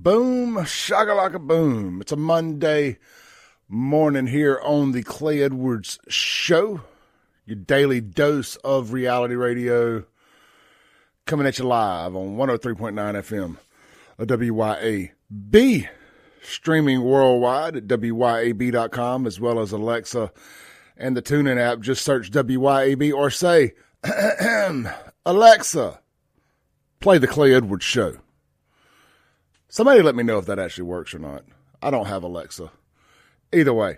boom, shakalaka boom. It's a Monday morning here on the Clay Edwards Show, your daily dose of reality radio, coming at you live on 103.9 FM, a WYAB, streaming worldwide at WYAB.com, as well as Alexa and the TuneIn app. Just search WYAB or say, Alexa, play the Clay Edwards Show. Somebody let me know if that actually works or not. I don't have Alexa. Either way,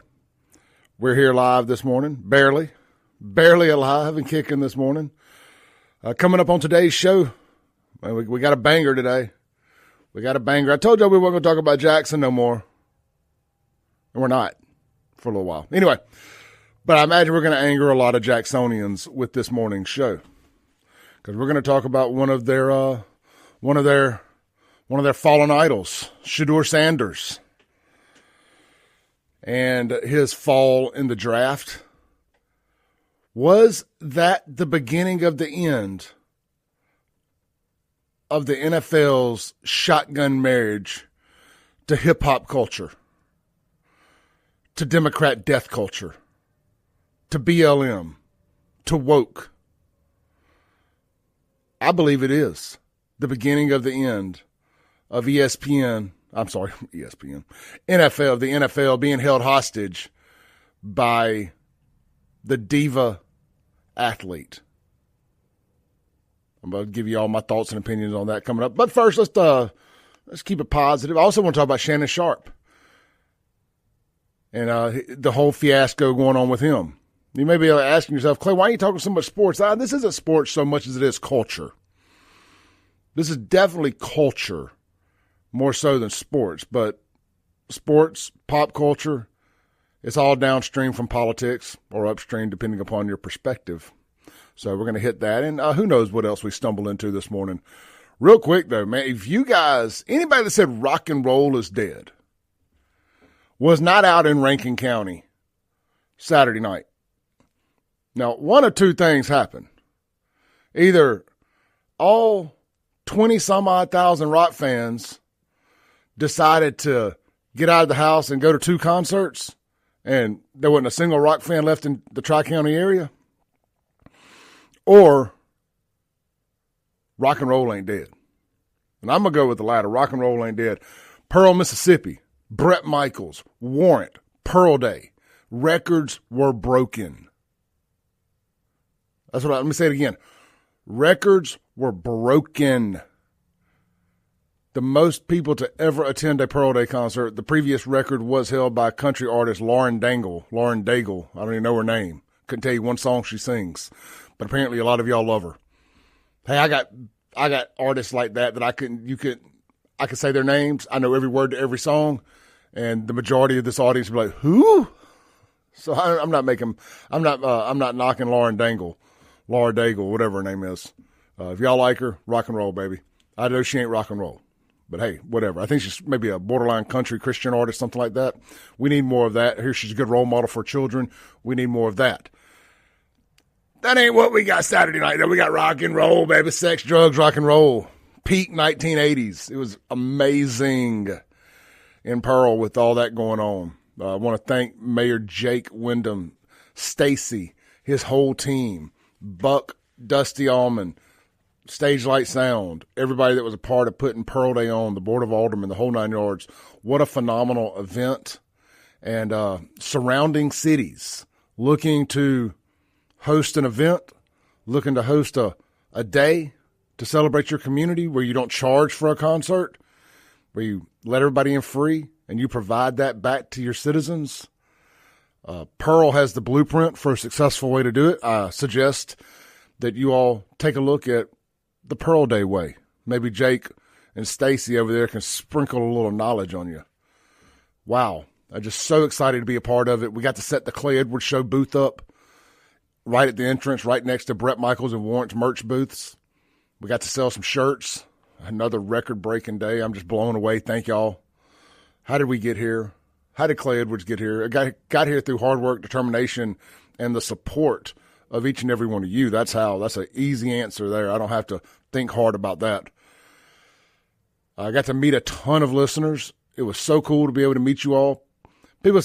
we're here live this morning, barely alive and kicking this morning. Coming up on today's show, we got a banger today. We got a banger. I told y'all we weren't going to talk about Jackson no more, and we're not for a little while. Anyway, but I imagine we're going to anger a lot of Jacksonians with this morning's show, because we're going to talk about one of their fallen idols, Shedeur Sanders, and his fall in the draft. Was that the beginning of the end of the NFL's shotgun marriage to hip-hop culture, to Democrat death culture, to BLM, to woke? I believe it is the beginning of the end of the NFL being held hostage by the diva athlete. I'm going to give you all my thoughts and opinions on that coming up. But first, let's keep it positive. I also want to talk about Shannon Sharpe and the whole fiasco going on with him. You may be asking yourself, Clay, why are you talking so much sports? This isn't sports so much as it is culture. This is definitely culture, more so than sports. But sports, pop culture, it's all downstream from politics or upstream, depending upon your perspective. So we're going to hit that. And who knows what else we stumble into this morning. Real quick, though, man, if you guys, anybody that said rock and roll is dead was not out in Rankin County Saturday night. Now, one of two things happened. Either all 20-some-odd thousand rock fans decided to get out of the house and go to two concerts, and there wasn't a single rock fan left in the Tri-County area, or rock and roll ain't dead. And I'm going to go with the latter. Rock and roll ain't dead. Pearl, Mississippi, Bret Michaels, Warrant, Pearl Day. Records were broken. Let me say it again. Records were broken. The most people to ever attend a Pearl Day concert, the previous record was held by country artist Lauren Daigle. I don't even know her name. Couldn't tell you one song she sings, but apparently a lot of y'all love her. Hey, I got artists like that I could say their names. I know every word to every song, and the majority of this audience will be like, who? So I'm not knocking Lauren Daigle, whatever her name is. If y'all like her, rock and roll, baby. I know she ain't rock and roll, but hey, whatever. I think she's maybe a borderline country Christian artist, something like that. We need more of that. Here, she's a good role model for children. We need more of that. That ain't what we got Saturday night, though. We got rock and roll, baby. Sex, drugs, rock and roll. Peak 1980s. It was amazing in Pearl with all that going on. I want to thank Mayor Jake Wyndham, Stacy, his whole team, Buck, Dusty Allman, Stage Light Sound, everybody that was a part of putting Pearl Day on, the Board of Aldermen, the whole 9 yards. What a phenomenal event. And surrounding cities looking to host an event, looking to host a day to celebrate your community where you don't charge for a concert, where you let everybody in free and you provide that back to your citizens. Pearl has the blueprint for a successful way to do it. I suggest that you all take a look at the Pearl Day way. Maybe Jake and Stacy over there can sprinkle a little knowledge on you. Wow. I'm just so excited to be a part of it. We got to set the Clay Edwards Show booth up right at the entrance, right next to Bret Michaels and Warrant's merch booths. We got to sell some shirts. Another record-breaking day. I'm just blown away. Thank y'all. How did we get here? How did Clay Edwards get here? It got here through hard work, determination, and the support of each and every one of you. That's how. That's an easy answer there. I don't have to think hard about that. I got to meet a ton of listeners. It was so cool to be able to meet you all. People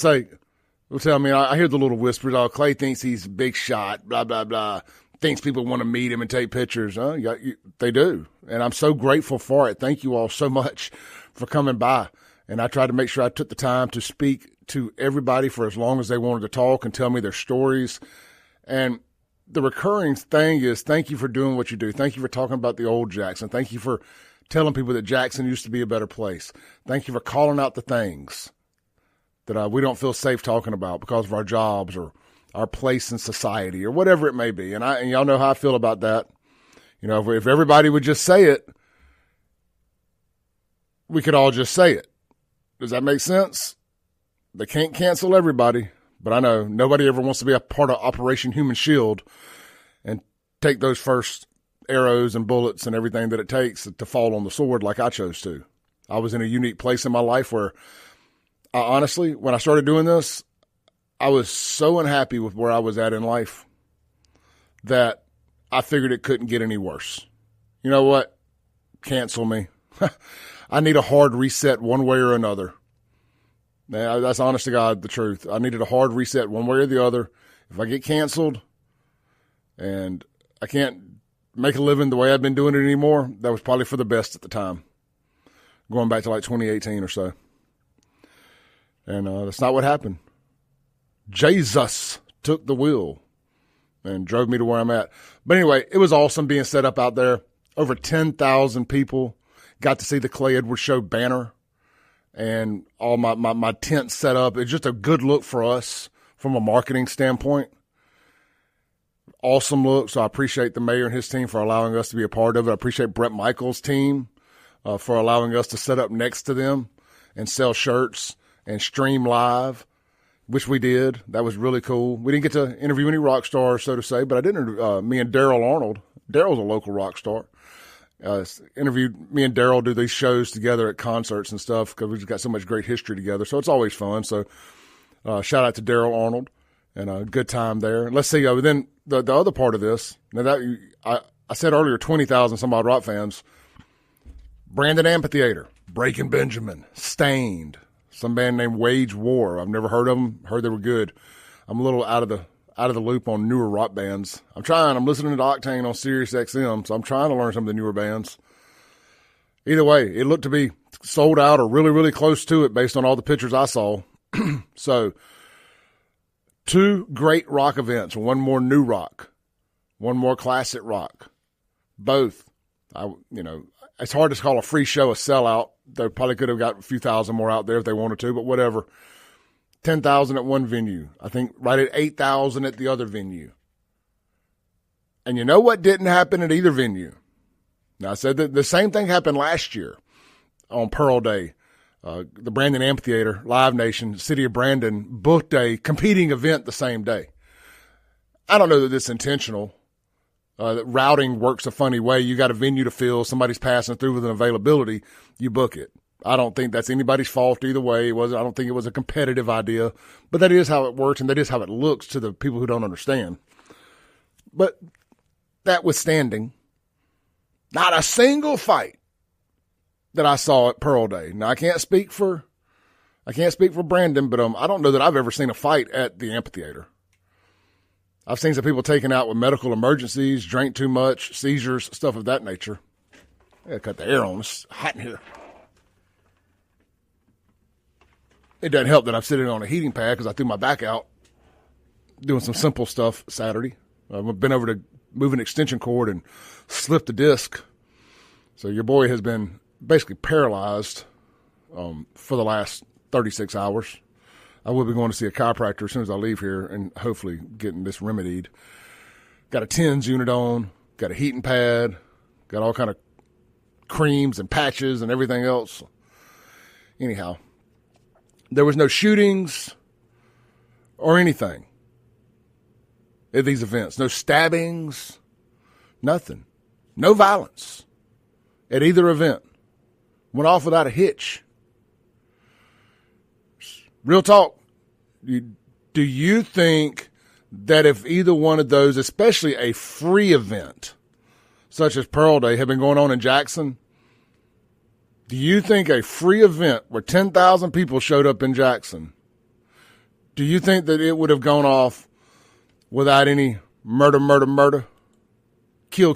will tell me, I hear the little whispers, oh, Clay thinks he's a big shot, blah, blah, blah. Thinks people want to meet him and take pictures. They do. And I'm so grateful for it. Thank you all so much for coming by. And I tried to make sure I took the time to speak to everybody for as long as they wanted to talk and tell me their stories. And the recurring thing is, thank you for doing what you do. Thank you for talking about the old Jackson. Thank you for telling people that Jackson used to be a better place. Thank you for calling out the things that we don't feel safe talking about because of our jobs or our place in society or whatever it may be. And y'all know how I feel about that. You know, if everybody would just say it, we could all just say it. Does that make sense? They can't cancel everybody, but I know nobody ever wants to be a part of Operation Human Shield and take those first arrows and bullets and everything that it takes to fall on the sword like I chose to. I was in a unique place in my life where I honestly, when I started doing this, I was so unhappy with where I was at in life that I figured it couldn't get any worse. You know what? Cancel me. I need a hard reset one way or another. Now, that's honest to God, the truth. I needed a hard reset one way or the other. If I get canceled and I can't make a living the way I've been doing it anymore, that was probably for the best at the time. Going back to like 2018 or so. And that's not what happened. Jesus took the wheel and drove me to where I'm at. But anyway, it was awesome being set up out there. Over 10,000 people got to see the Clay Edwards Show banner and all my tent set up. It's just a good look for us from a marketing standpoint. Awesome look. So I appreciate the mayor and his team for allowing us to be a part of it. I appreciate Brett Michaels' team for allowing us to set up next to them and sell shirts and stream live, which we did. That was really cool. We didn't get to interview any rock stars, so to say, but I did me and Daryl Arnold. Daryl's a local rock star. Interviewed me and Daryl do these shows together at concerts and stuff because we've got so much great history together. So it's always fun. So shout out to Daryl Arnold and a good time there. Let's see. Then the other part of this, now that I said earlier, 20,000 some odd rock fans. Brandon Amphitheater, Breaking Benjamin, Stained, some band named Wage War. I've never heard of them. Heard they were good. I'm a little out of the loop on newer rock bands. I'm trying. I'm listening to Octane on Sirius XM, so I'm trying to learn some of the newer bands. Either way, it looked to be sold out or really, really close to it based on all the pictures I saw. So, 2 great rock events, one more new rock, one more classic rock. Both, it's hard to call a free show a sellout. They probably could have got a few thousand more out there if they wanted to, but whatever. 10,000 at one venue. I think right at 8,000 at the other venue. And you know what didn't happen at either venue? Now, I said that the same thing happened last year on Pearl Day. The Brandon Amphitheater, Live Nation, City of Brandon booked a competing event the same day. I don't know that it's intentional. Routing works a funny way. You got a venue to fill, somebody's passing through with an availability, you book it. I don't think that's anybody's fault either way. I don't think it was a competitive idea, but that is how it works and that is how it looks to the people who don't understand. But that withstanding, not a single fight that I saw at Pearl Day. Now I can't speak for Brandon, but I don't know that I've ever seen a fight at the amphitheater. I've seen some people taken out with medical emergencies, drank too much, seizures, stuff of that nature. I gotta cut the air on. It's hot in here. It doesn't help that I'm sitting on a heating pad because I threw my back out doing some simple stuff Saturday. I've been over to move an extension cord and slipped a disc. So your boy has been basically paralyzed for the last 36 hours. I will be going to see a chiropractor as soon as I leave here and hopefully getting this remedied. Got a TENS unit on, got a heating pad, got all kind of creams and patches and everything else. Anyhow, there was no shootings or anything at these events. No stabbings, nothing. No violence at either event. Went off without a hitch. Real talk. Do you think that if either one of those, especially a free event, such as Pearl Day, had been going on in Jackson, Do you think a free event where 10,000 people showed up in Jackson, do you think that it would have gone off without any murder, kill,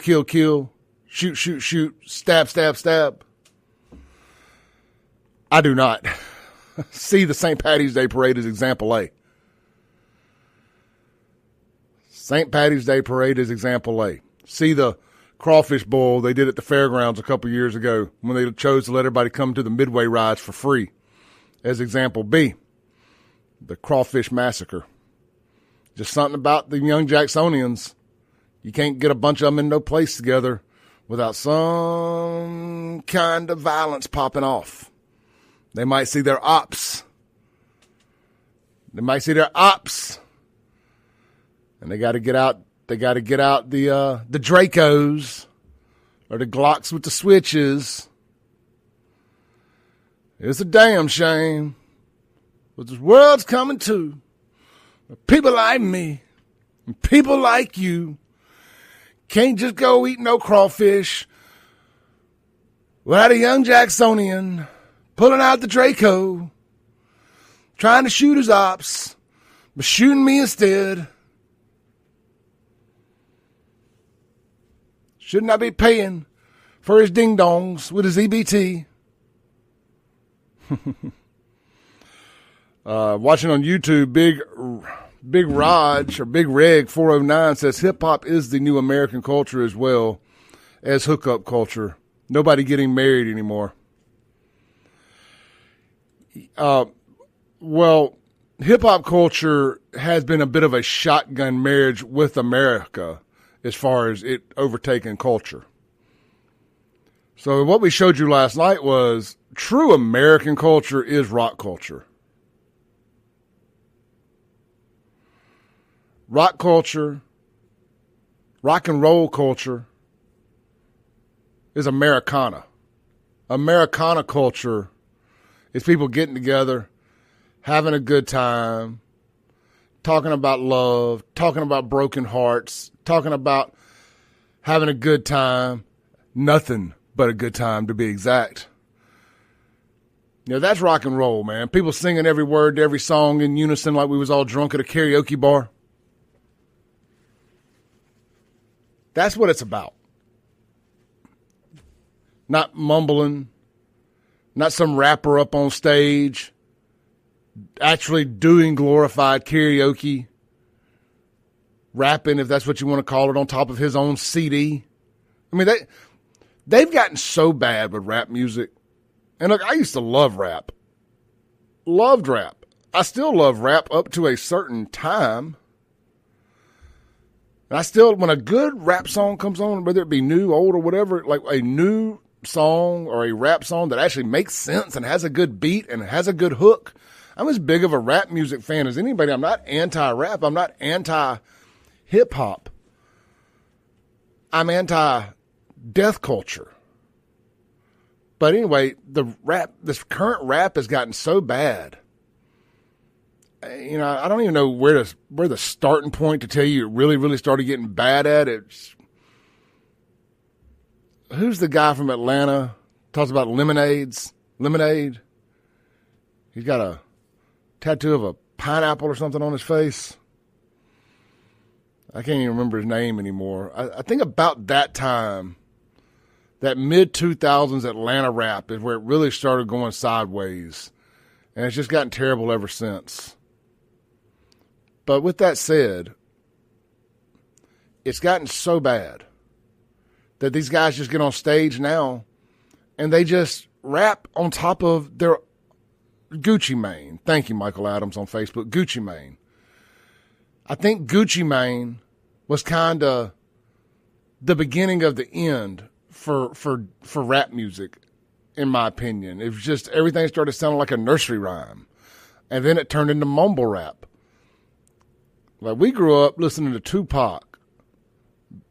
shoot, stab? I do not. See the St. Patty's Day Parade as example A. St. Patty's Day Parade is example A. See the crawfish bowl they did at the fairgrounds a couple years ago when they chose to let everybody come to the Midway rides for free as example B. The crawfish massacre. Just something about the young Jacksonians. You can't get a bunch of them in no place together without some kind of violence popping off. They might see their ops. And they got to get out. They got to get out the Dracos or the Glocks with the switches. It's a damn shame what this world's coming to. People like me and people like you can't just go eat no crawfish without a young Jacksonian pulling out the Draco, trying to shoot his ops, but shooting me instead. Shouldn't I be paying for his ding-dongs with his EBT? Watching on YouTube, Big Raj or Big Reg 409 says hip-hop is the new American culture as well as hookup culture. Nobody getting married anymore. Well, hip-hop culture has been a bit of a shotgun marriage with America as far as it overtaking culture. So what we showed you last night was true American culture is rock culture. Rock culture, rock and roll culture is Americana. Americana culture is people getting together, having a good time, talking about love, talking about broken hearts, talking about having a good time, nothing but a good time to be exact. You know, that's rock and roll, man. People singing every word to every song in unison like we was all drunk at a karaoke bar. That's what it's about. Not mumbling, not some rapper up on stage, actually doing glorified karaoke, rapping, if that's what you want to call it, on top of his own CD. I mean, they've gotten so bad with rap music. And look, I used to love rap. Loved rap. I still love rap up to a certain time. And I still, when a good rap song comes on, whether it be new, old, or whatever, like a new song or a rap song that actually makes sense and has a good beat and has a good hook, I'm as big of a rap music fan as anybody. I'm not anti-rap. I'm not anti-hip-hop. I'm anti-death culture. But anyway, this current rap has gotten so bad. You know, I don't even know where the starting point to tell you it really started getting bad at. It's who's the guy from Atlanta talks about Lemonade. He's got a tattoo of a pineapple or something on his face. I can't even remember his name anymore. I think about that time, that mid-2000s Atlanta rap is where it really started going sideways. And it's just gotten terrible ever since. But with that said, it's gotten so bad that these guys just get on stage now and they just rap on top of their Gucci Mane. Thank you, Michael Adams on Facebook. Gucci Mane. I think Gucci Mane was kind of the beginning of the end for rap music, in my opinion. It was just everything started sounding like a nursery rhyme. And then it turned into mumble rap. Like, we grew up listening to Tupac.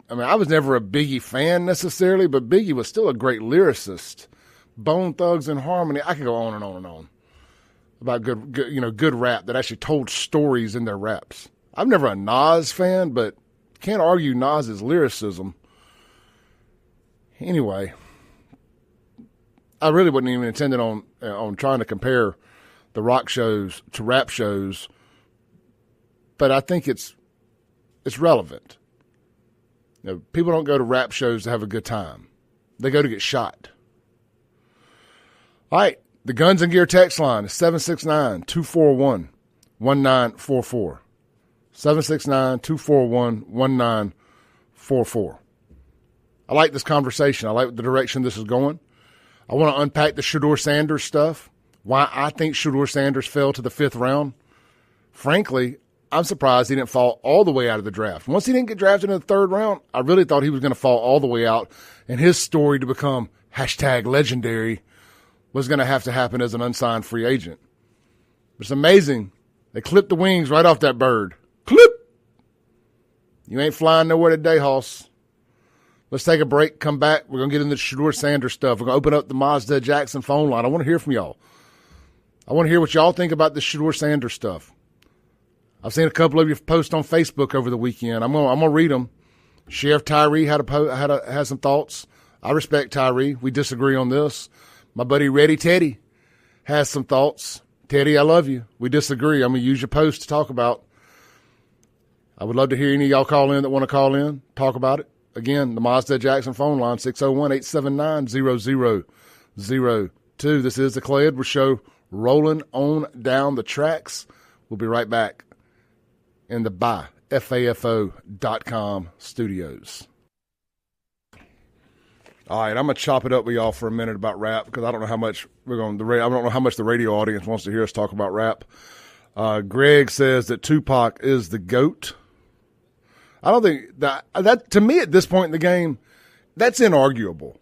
I mean, I was never a Biggie fan necessarily, but Biggie was still a great lyricist. Bone Thugs and Harmony. I could go on and on and on about good rap that actually told stories in their raps. I'm never a Nas fan, but can't argue Nas's lyricism. Anyway, I really wasn't even intending on trying to compare the rock shows to rap shows, but I think it's relevant. You know, people don't go to rap shows to have a good time. They go to get shot. All right, the Guns and Gear text line is 769-241-1944. 769-241-1944. I like this conversation. I like the direction this is going. I want to unpack the Shedeur Sanders stuff, why I think Shedeur Sanders fell to the 5th round. Frankly, I'm surprised he didn't fall all the way out of the draft. Once he didn't get drafted in the 3rd round, I really thought he was going to fall all the way out, and his story to become #legendary was going to have to happen as an unsigned free agent. It's amazing. They clipped the wings right off that bird. Clip! You ain't flying nowhere today, Hoss. Let's take a break, come back. We're going to get into the Shedeur Sanders stuff. We're going to open up the Mazda Jackson phone line. I want to hear from y'all. I want to hear what y'all think about the Shedeur Sanders stuff. I've seen a couple of you post on Facebook over the weekend. I'm gonna read them. Sheriff Tyree had some thoughts. I respect Tyree. We disagree on this. My buddy Reddy Teddy has some thoughts. Teddy, I love you. We disagree. I'm gonna use your post to talk about. I would love to hear any of y'all call in that want to call in, talk about it. Again, the Mazda Jackson phone line, 601-879-0002. This is the Clay Edwards Show, rolling on down the tracks. We'll be right back in the FAFO.com studios. All right, I'm going to chop it up with y'all for a minute about rap because I don't know how much I don't know how much the radio audience wants to hear us talk about rap. Greg says that Tupac is the GOAT. I don't think that to me at this point in the game, that's inarguable.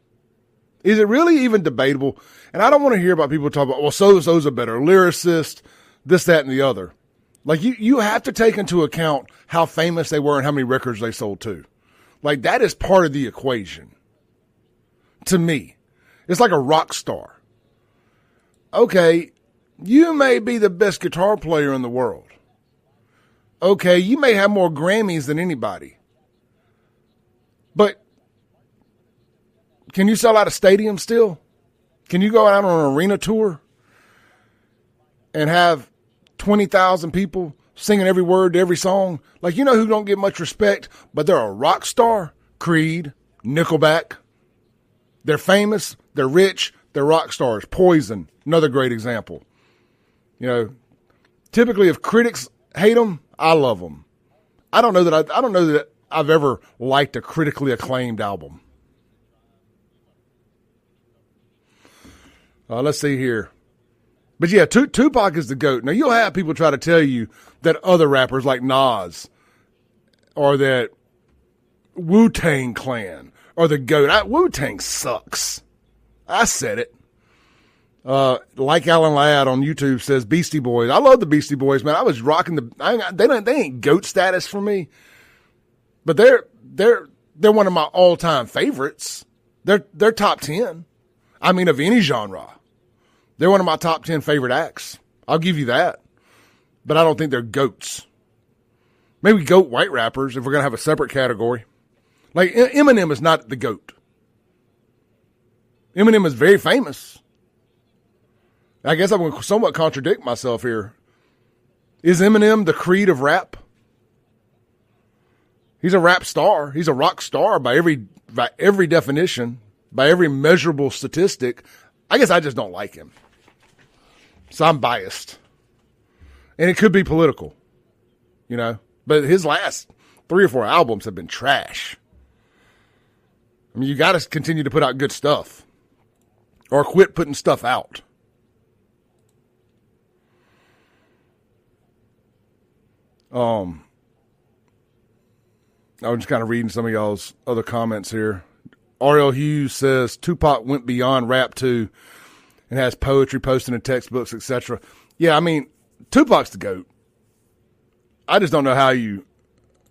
Is it really even debatable? And I don't want to hear about people talk about, well, so-and-so's a better lyricist, this, that, and the other. Like, you have to take into account how famous they were and how many records they sold too. Like, that is part of the equation. To me, it's like a rock star. Okay, you may be the best guitar player in the world. Okay, you may have more Grammys than anybody. But can you sell out a stadium still? Can you go out on an arena tour and have 20,000 people singing every word to every song? Like, you know who don't get much respect, but they're a rock star? Creed, Nickelback. They're famous, they're rich, they're rock stars. Poison, another great example. You know, typically if critics hate them, I love them. I don't know that I've ever liked a critically acclaimed album. Let's see here. But yeah, Tupac is the GOAT. Now you'll have people try to tell you that other rappers like Nas or that Wu-Tang Clan are the GOAT. Wu-Tang sucks. I said it. Like Alan Ladd on YouTube says, Beastie Boys. I love the Beastie Boys, man. I was rocking they ain't GOAT status for me, but they're one of my all-time favorites. They're top 10. I mean, of any genre. They're one of my top 10 favorite acts. I'll give you that. But I don't think they're GOATs. Maybe GOAT white rappers if we're going to have a separate category. Like, Eminem is not the GOAT. Eminem is very famous. I guess I'm going to somewhat contradict myself here. Is Eminem the Creed of rap? He's a rap star. He's a rock star by every definition, by every measurable statistic. I guess I just don't like him. So I'm biased. And it could be political, you know. But his last 3 or 4 albums have been trash. I mean, you got to continue to put out good stuff. Or quit putting stuff out. I'm just kind of reading some of y'all's other comments here. R.L. Hughes says Tupac went beyond rap too and has poetry posted in textbooks, etc. Yeah, I mean, Tupac's the GOAT. I just don't know how I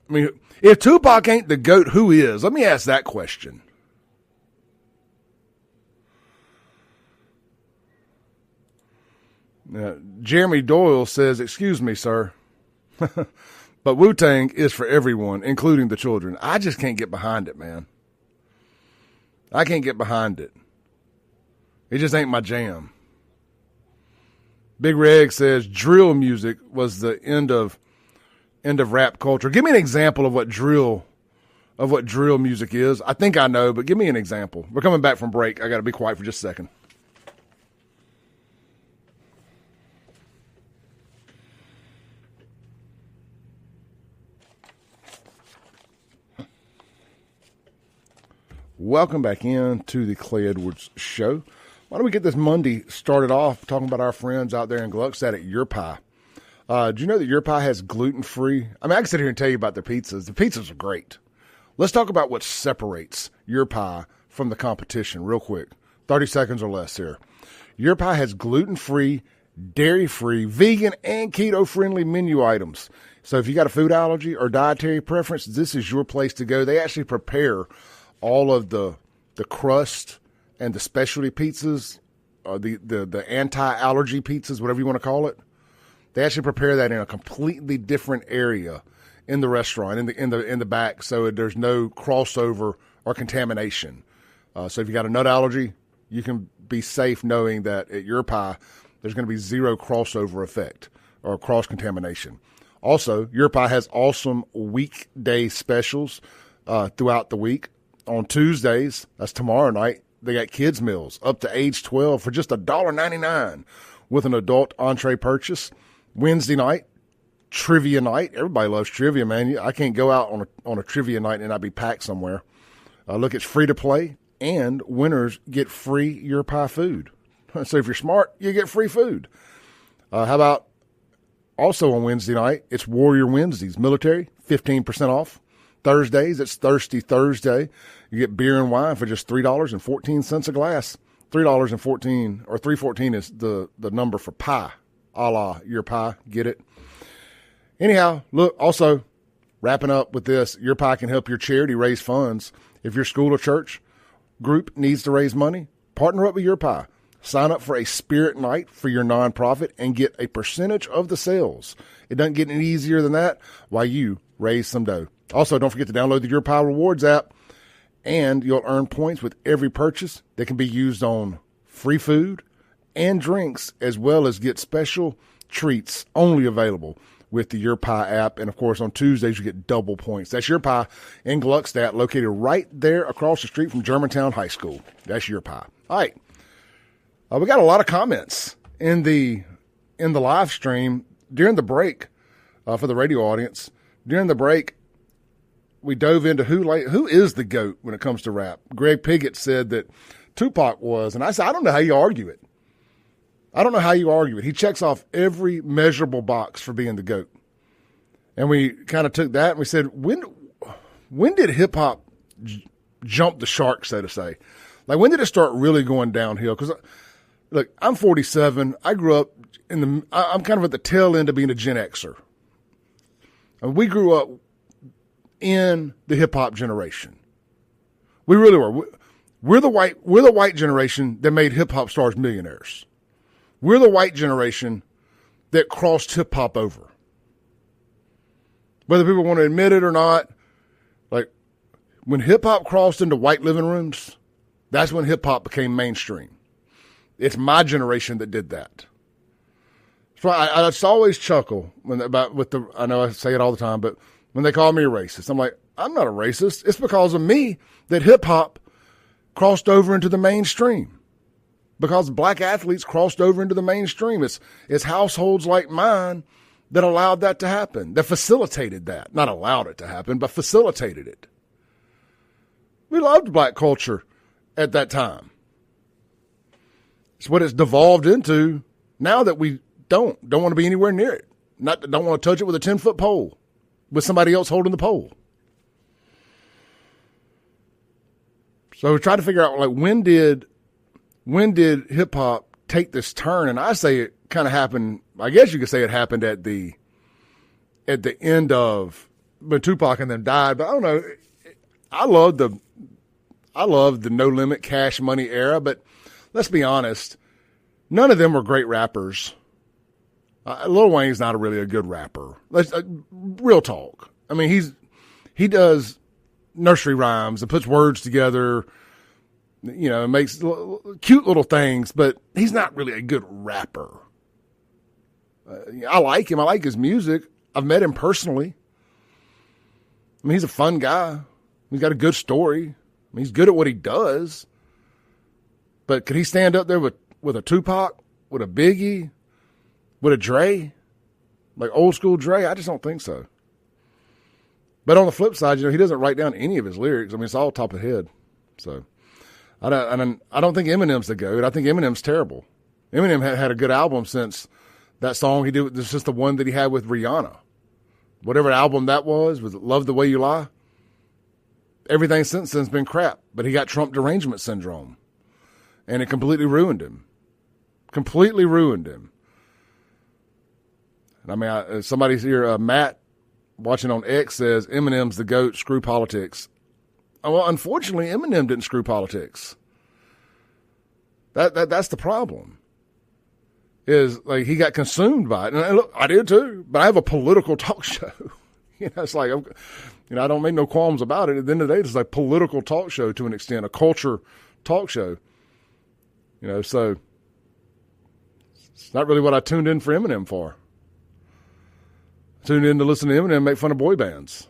mean, if Tupac ain't the GOAT, who is? Let me ask that question. Jeremy Doyle says, excuse me, sir. But Wu-Tang is for everyone, including the children. I just can't get behind it, man. I can't get behind it. It just ain't my jam. Big Reg says drill music was the end of rap culture. Give me an example of what drill music is. I think I know, but give me an example. We're coming back from break. I got to be quiet for just a second. Welcome back in to the Clay Edwards Show. Why don't we get this Monday started off talking about our friends out there in Gluckstadt at Your Pie. Do you know that Your Pie has gluten-free? I mean, I can sit here and tell you about their pizzas. The pizzas are great. Let's talk about what separates Your Pie from the competition real quick. 30 seconds or less here. Your Pie has gluten-free, dairy-free, vegan, and keto-friendly menu items. So if you got a food allergy or dietary preference, this is your place to go. They actually prepare all of the crust and the specialty pizzas, the anti-allergy pizzas, whatever you want to call it. They actually prepare that in a completely different area in the restaurant, in the back, so there's no crossover or contamination. So if you got a nut allergy, you can be safe knowing that at Your Pie, there's going to be zero crossover effect or cross-contamination. Also, Your Pie has awesome weekday specials throughout the week. On Tuesdays, that's tomorrow night, they got kids' meals up to age 12 for just $1.99 with an adult entree purchase. Wednesday night, trivia night. Everybody loves trivia, man. I can't go out on a trivia night and not be packed somewhere. Look, it's free to play, and winners get free Your Pie food. So if you're smart, you get free food. How about also on Wednesday night, it's Warrior Wednesdays. Military, 15% off. Thursdays, it's Thirsty Thursday. You get beer and wine for just $3.14 a glass. $3.14 or $3.14 is the number for pie, a la Your Pie. Get it? Anyhow, look, also wrapping up with this, Your Pie can help your charity raise funds. If your school or church group needs to raise money, partner up with Your Pie. Sign up for a spirit night for your nonprofit and get a percentage of the sales. It doesn't get any easier than that while you raise some dough. Also, don't forget to download the Your Pie Rewards app, and you'll earn points with every purchase that can be used on free food and drinks, as well as get special treats only available with the Your Pie app. And, of course, on Tuesdays, you get double points. That's Your Pie in Gluckstadt, located right there across the street from Germantown High School. That's Your Pie. All right. We got a lot of comments in the live stream during the break for the radio audience. During the break, we dove into who is the GOAT when it comes to rap. Greg Piggott said that Tupac was, and I said, I don't know how you argue it. He checks off every measurable box for being the GOAT. And we kind of took that and we said, when did hip-hop jump the shark, so to say? Like, when did it start really going downhill? Because, look, I'm 47. I grew up I'm kind of at the tail end of being a Gen Xer. And we grew up in the hip-hop generation. We really were. We're the white generation that made hip-hop stars millionaires. We're the white generation that crossed hip-hop over. Whether people want to admit it or not, like, when hip-hop crossed into white living rooms, that's when hip-hop became mainstream. It's my generation that did that. So I just always chuckle I know I say it all the time, but when they call me a racist, I'm like, I'm not a racist. It's because of me that hip-hop crossed over into the mainstream. Because black athletes crossed over into the mainstream. It's households like mine that allowed that to happen, that facilitated that. Not allowed it to happen, but facilitated it. We loved black culture at that time. It's what it's devolved into now that we don't want to be anywhere near it. Don't want to touch it with a 10-foot pole with somebody else holding the pole. So we tried to figure out, like, when did hip hop take this turn? And I say it kind of happened. I guess you could say it happened at the end of when Tupac and them died. But I don't know. I love the No Limit Cash Money era. But let's be honest, none of them were great rappers. Lil Wayne's not really a good rapper. Real talk. I mean, he does nursery rhymes and puts words together. makes cute little things, but he's not really a good rapper. I like him. I like his music. I've met him personally. I mean, he's a fun guy. He's got a good story. I mean, he's good at what he does. But could he stand up there with a Tupac, with a Biggie, with a Dre, like old school Dre? I just don't think so. But on the flip side, he doesn't write down any of his lyrics. I mean, it's all top of head. So I don't think Eminem's the GOAT. I think Eminem's terrible. Eminem had a good album since that song he did. This is just the one that he had with Rihanna. Whatever album that was Love the Way You Lie. Everything since then's been crap. But he got Trump derangement syndrome. And it completely ruined him. Completely ruined him. And I mean, somebody here, Matt, watching on X, says Eminem's the GOAT, screw politics. Well, unfortunately, Eminem didn't screw politics. That's the problem. Is like he got consumed by it. And look, I did too, but I have a political talk show. It's like, I don't make no qualms about it. At the end of the day, it's like political talk show to an extent, a culture talk show. So it's not really what I tuned in for Eminem for. I tuned in to listen to Eminem make fun of boy bands.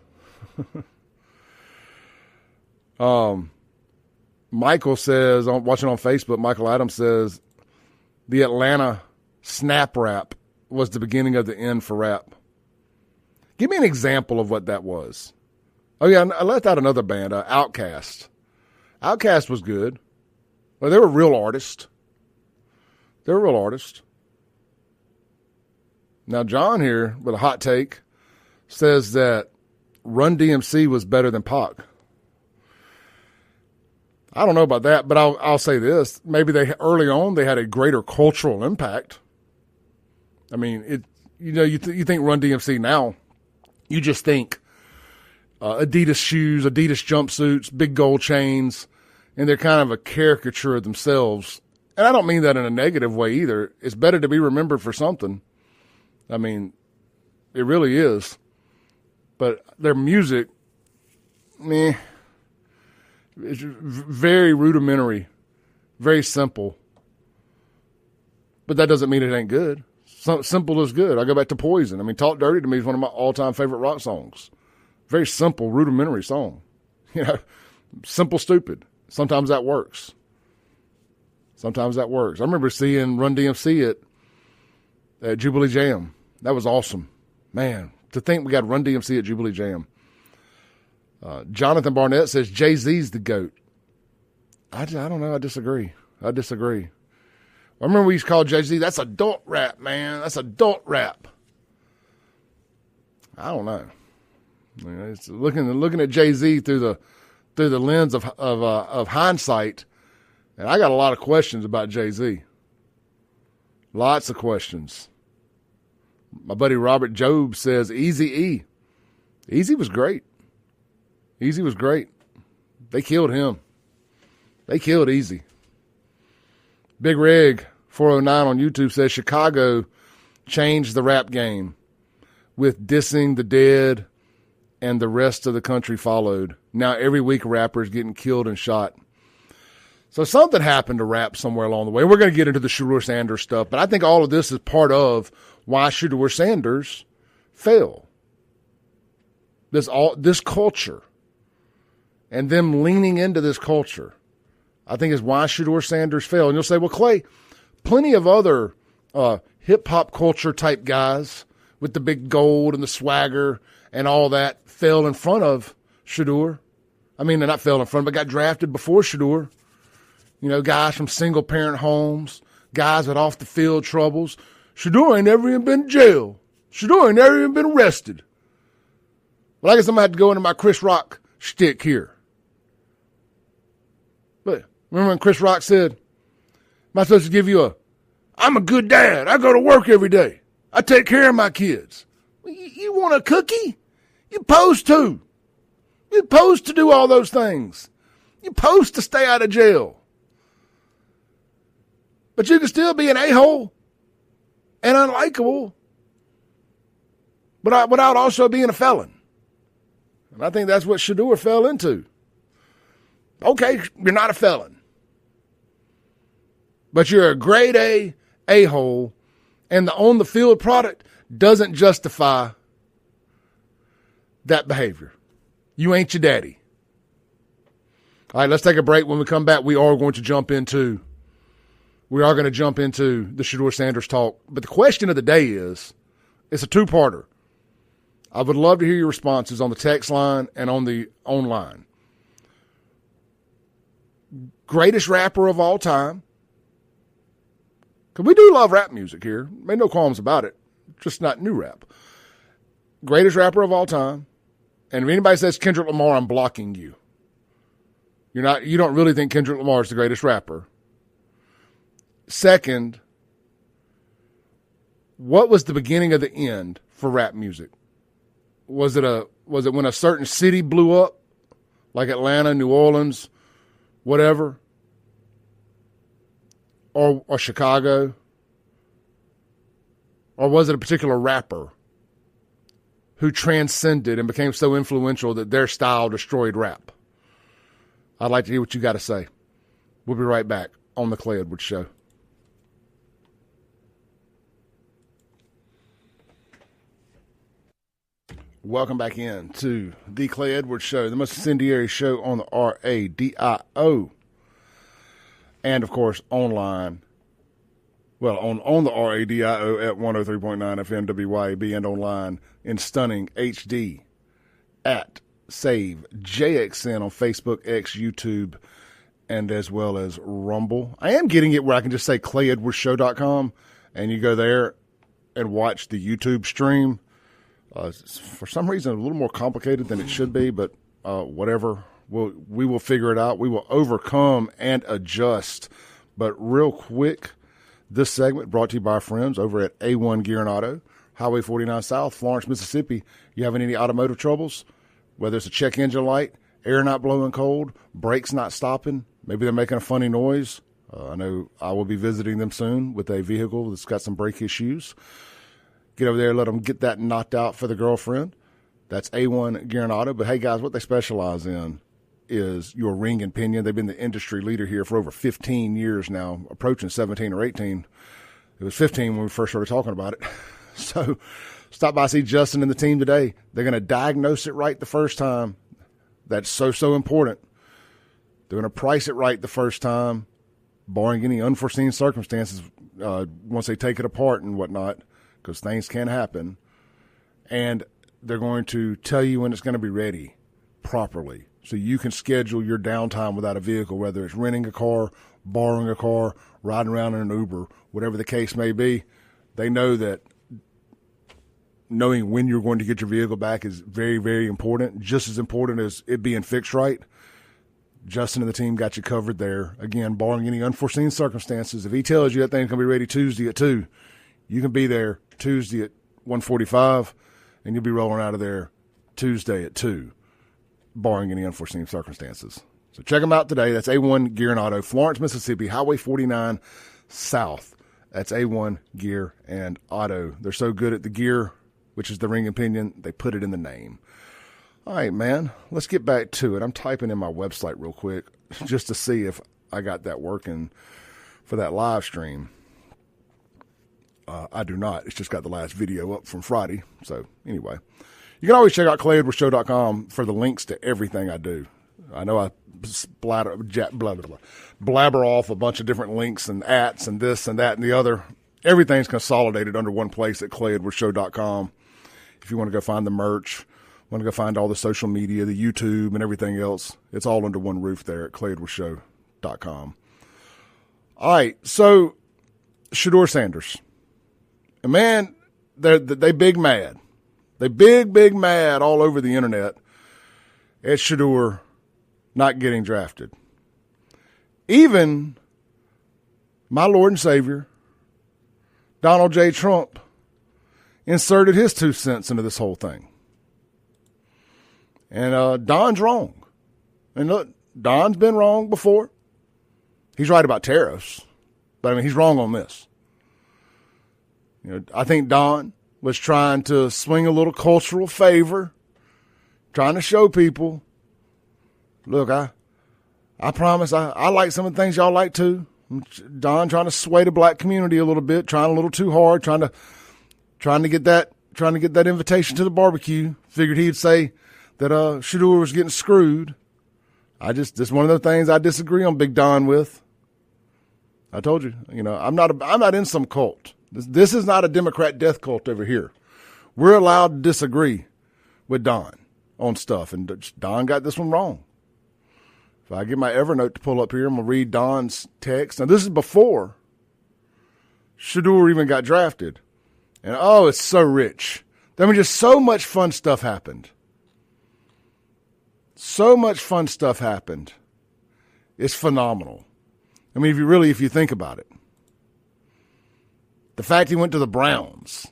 Michael says, watching on Facebook, Michael Adams says, the Atlanta snap rap was the beginning of the end for rap. Give me an example of what that was. Oh, yeah, I left out another band, Outkast. Outkast was good. Well, they were real artists. Now, John here, with a hot take, says that Run DMC was better than Pac. I don't know about that, but I'll say this. Maybe early on they had a greater cultural impact. I mean, you think Run DMC now, you just think Adidas shoes, Adidas jumpsuits, big gold chains, and they're kind of a caricature of themselves. And I don't mean that in a negative way either. It's better to be remembered for something. I mean, it really is. But their music, it's very rudimentary, very simple. But that doesn't mean it ain't good. Simple is good. I go back to Poison. I mean, Talk Dirty to me is one of my all-time favorite rock songs. Very simple, rudimentary song. Simple, stupid. Sometimes that works. I remember seeing Run DMC at Jubilee Jam. That was awesome. Man, to think we got Run DMC at Jubilee Jam. Jonathan Barnett says Jay-Z's the GOAT. I don't know. I disagree. I remember we used to call Jay-Z, that's adult rap, man. That's adult rap. I don't know. It's looking at Jay-Z through the lens of hindsight, and I got a lot of questions about Jay-Z. Lots of questions. My buddy Robert Jobe says Eazy-E. Eazy was great. They killed him. They killed Eazy. Big Reg 409 on YouTube says Chicago changed the rap game with dissing the dead, and the rest of the country followed. Now every week a rapper is getting killed and shot. So something happened to rap somewhere along the way. We're going to get into the Shedeur Sanders stuff, but I think all of this is part of why Shedeur Sanders fell. This culture and them leaning into this culture, I think is why Shedeur Sanders fell. And you'll say, well, Clay, plenty of other hip-hop culture type guys with the big gold and the swagger and all that fell in front of Shedeur. I mean, they're not fell in front, but got drafted before Shedeur. Guys from single-parent homes, guys with off-the-field troubles. Shedeur ain't never even been in jail. Shedeur ain't never even been arrested. Well, I guess I'm going to have to go into my Chris Rock shtick here. But remember when Chris Rock said, am I supposed to give you I'm a good dad. I go to work every day. I take care of my kids. You want a cookie? You're supposed to. You're supposed to do all those things. You're supposed to stay out of jail. But you can still be an a-hole and unlikable without also being a felon. And I think that's what Shedeur fell into. Okay, you're not a felon. but you're a grade A a-hole, and the on-the-field product doesn't justify that behavior. You ain't your daddy. All right, let's take a break. When we come back, we are going to jump into the Shedeur Sanders talk. But the question of the day is, it's a two-parter. I would love to hear your responses on the text line and on the online. Greatest rapper of all time. Because we do love rap music here. Made no qualms about it. Just not new rap. Greatest rapper of all time. And if anybody says Kendrick Lamar, I'm blocking you. You don't really think Kendrick Lamar is the greatest rapper. Second, what was the beginning of the end for rap music? Was it when a certain city blew up, like Atlanta, New Orleans, whatever, or Chicago? Or was it a particular rapper who transcended and became so influential that their style destroyed rap? I'd like to hear what you got to say. We'll be right back on the Clay Edwards Show. Welcome back in to the Clay Edwards Show, the most incendiary show on the RADIO. And, of course, online. Well, on the RADIO at 103.9 FM WYAB and online in stunning HD at Save JXN on Facebook, X, YouTube, and as well as Rumble. I am getting it where I can just say ClayEdwardsShow.com, and you go there and watch the YouTube stream. For some reason, a little more complicated than it should be, but whatever. We will figure it out. We will overcome and adjust. But real quick, this segment brought to you by our friends over at A1 Gear and Auto, Highway 49 South, Florence, Mississippi. You having any automotive troubles? Whether it's a check engine light, air not blowing cold, brakes not stopping, maybe they're making a funny noise. I know I will be visiting them soon with a vehicle that's got some brake issues. Get over there, let them get that knocked out for the girlfriend. That's A1 Gear and Auto. But, hey, guys, what they specialize in is your ring and pinion. They've been the industry leader here for over 15 years now, approaching 17 or 18. It was 15 when we first started talking about it. So stop by, see Justin and the team today. They're going to diagnose it right the first time. That's so important. They're going to price it right the first time, barring any unforeseen circumstances once they take it apart and whatnot, because things can happen. And they're going to tell you when it's going to be ready properly so you can schedule your downtime without a vehicle, whether it's renting a car, borrowing a car, riding around in an Uber, whatever the case may be. They know that knowing when you're going to get your vehicle back is very, very important, just as important as it being fixed right. Justin and the team got you covered there. Again, barring any unforeseen circumstances. If he tells you that thing's going to be ready Tuesday at 2, you can be there Tuesday at 1:45, and you'll be rolling out of there Tuesday at 2, barring any unforeseen circumstances. So check them out today. That's A1 Gear and Auto, Florence, Mississippi, Highway 49 South. That's A1 Gear and Auto. They're so good at the gear, which is the ring and pinion, they put it in the name. All right, man, let's get back to it. I'm typing in my website real quick just to see if I got that working for that live stream. I do not. It's just got the last video up from Friday. So anyway, you can always check out ClayEdwardsShow.com for the links to everything I do. I know I blabber off a bunch of different links and ats and this and that and the other. Everything's consolidated under one place at ClayEdwardsShow.com. If you want to go find the merch, want to go find all the social media, the YouTube and everything else, it's all under one roof there at ClayEdwardsShow.com. All right, so Shedeur Sanders. And man, they big mad. They big mad all over the internet at Shedeur not getting drafted. Even my Lord and Savior, Donald J. Trump, inserted his 2 cents into this whole thing. And Don's wrong. And look, Don's been wrong before. He's right about tariffs, but I mean, he's wrong on this. You know, I think Don was trying to swing a little cultural favor, trying to show people, look, I promise I like some of the things y'all like too. Don trying to sway the black community a little bit, trying a little too hard, trying to get that invitation to the barbecue. Figured he'd say that Shedeur was getting screwed. This is one of those things I disagree on Big Don with. I told you, I'm not in some cult. This is not a Democrat death cult over here. We're allowed to disagree with Don on stuff, and Don got this one wrong. If I get my Evernote to pull up here, I'm going to read Don's text. Now, this is before Shedeur even got drafted. And, it's so rich. I mean, just so much fun stuff happened. So much fun stuff happened. It's phenomenal. I mean, if you think about it. The fact he went to the Browns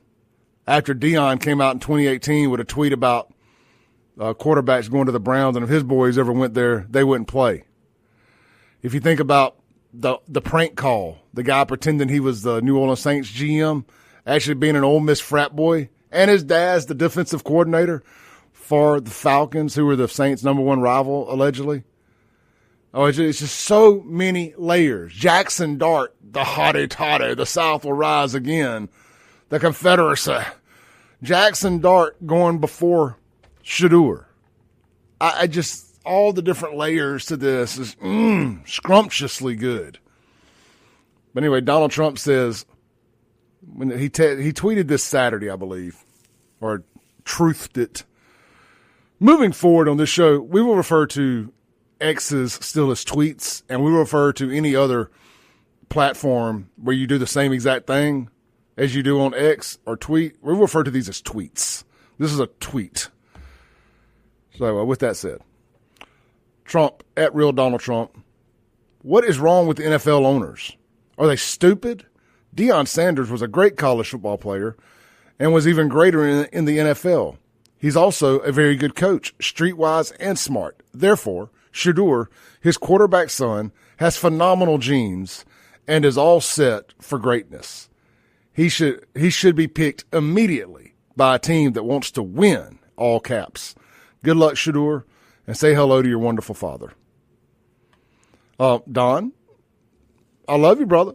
after Deion came out in 2018 with a tweet about quarterbacks going to the Browns, and if his boys ever went there, they wouldn't play. If you think about the prank call, the guy pretending he was the New Orleans Saints GM, actually being an Ole Miss frat boy, and his dad's the defensive coordinator for the Falcons, who were the Saints' #1 rival, allegedly. It's just so many layers. Jackson Dart, the hottie-toddy, the South will rise again, the Confederacy. Jackson Dart going before Shedeur. I just, all the different layers to this is scrumptiously good. But anyway, Donald Trump says, when he tweeted this Saturday, I believe, or truthed it. Moving forward on this show, we will refer to X's still as tweets, and we will refer to any other platform where you do the same exact thing as you do on X or tweet. We will refer to these as tweets. This is a tweet. So with that said, Trump, at Real Donald Trump, what is wrong with the NFL owners? Are they stupid? Shedeur Sanders was a great college football player and was even greater in the NFL. He's also a very good coach, streetwise and smart. Therefore, Shedeur, his quarterback son, has phenomenal genes and is all set for greatness. He should be picked immediately by a team that wants to win, all caps. Good luck, Shedeur, and say hello to your wonderful father. Don, I love you, brother,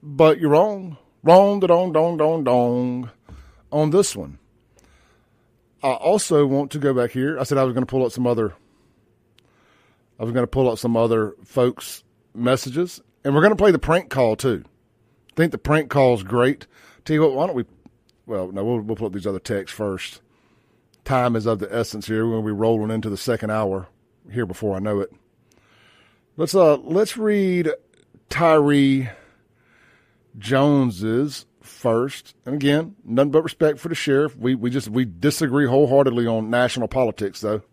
but you're wrong. Wrong, dong, on this one. I also want to go back here. I said I was going to pull up some other folks' messages, and we're going to play the prank call too. I think the prank call is great. Tell you what, why don't we? Well, no, we'll pull up these other texts first. Time is of the essence here. We're going to be rolling into the second hour here before I know it. Let's read Tyree Jones's first. And again, nothing but respect for the sheriff. We disagree wholeheartedly on national politics, though.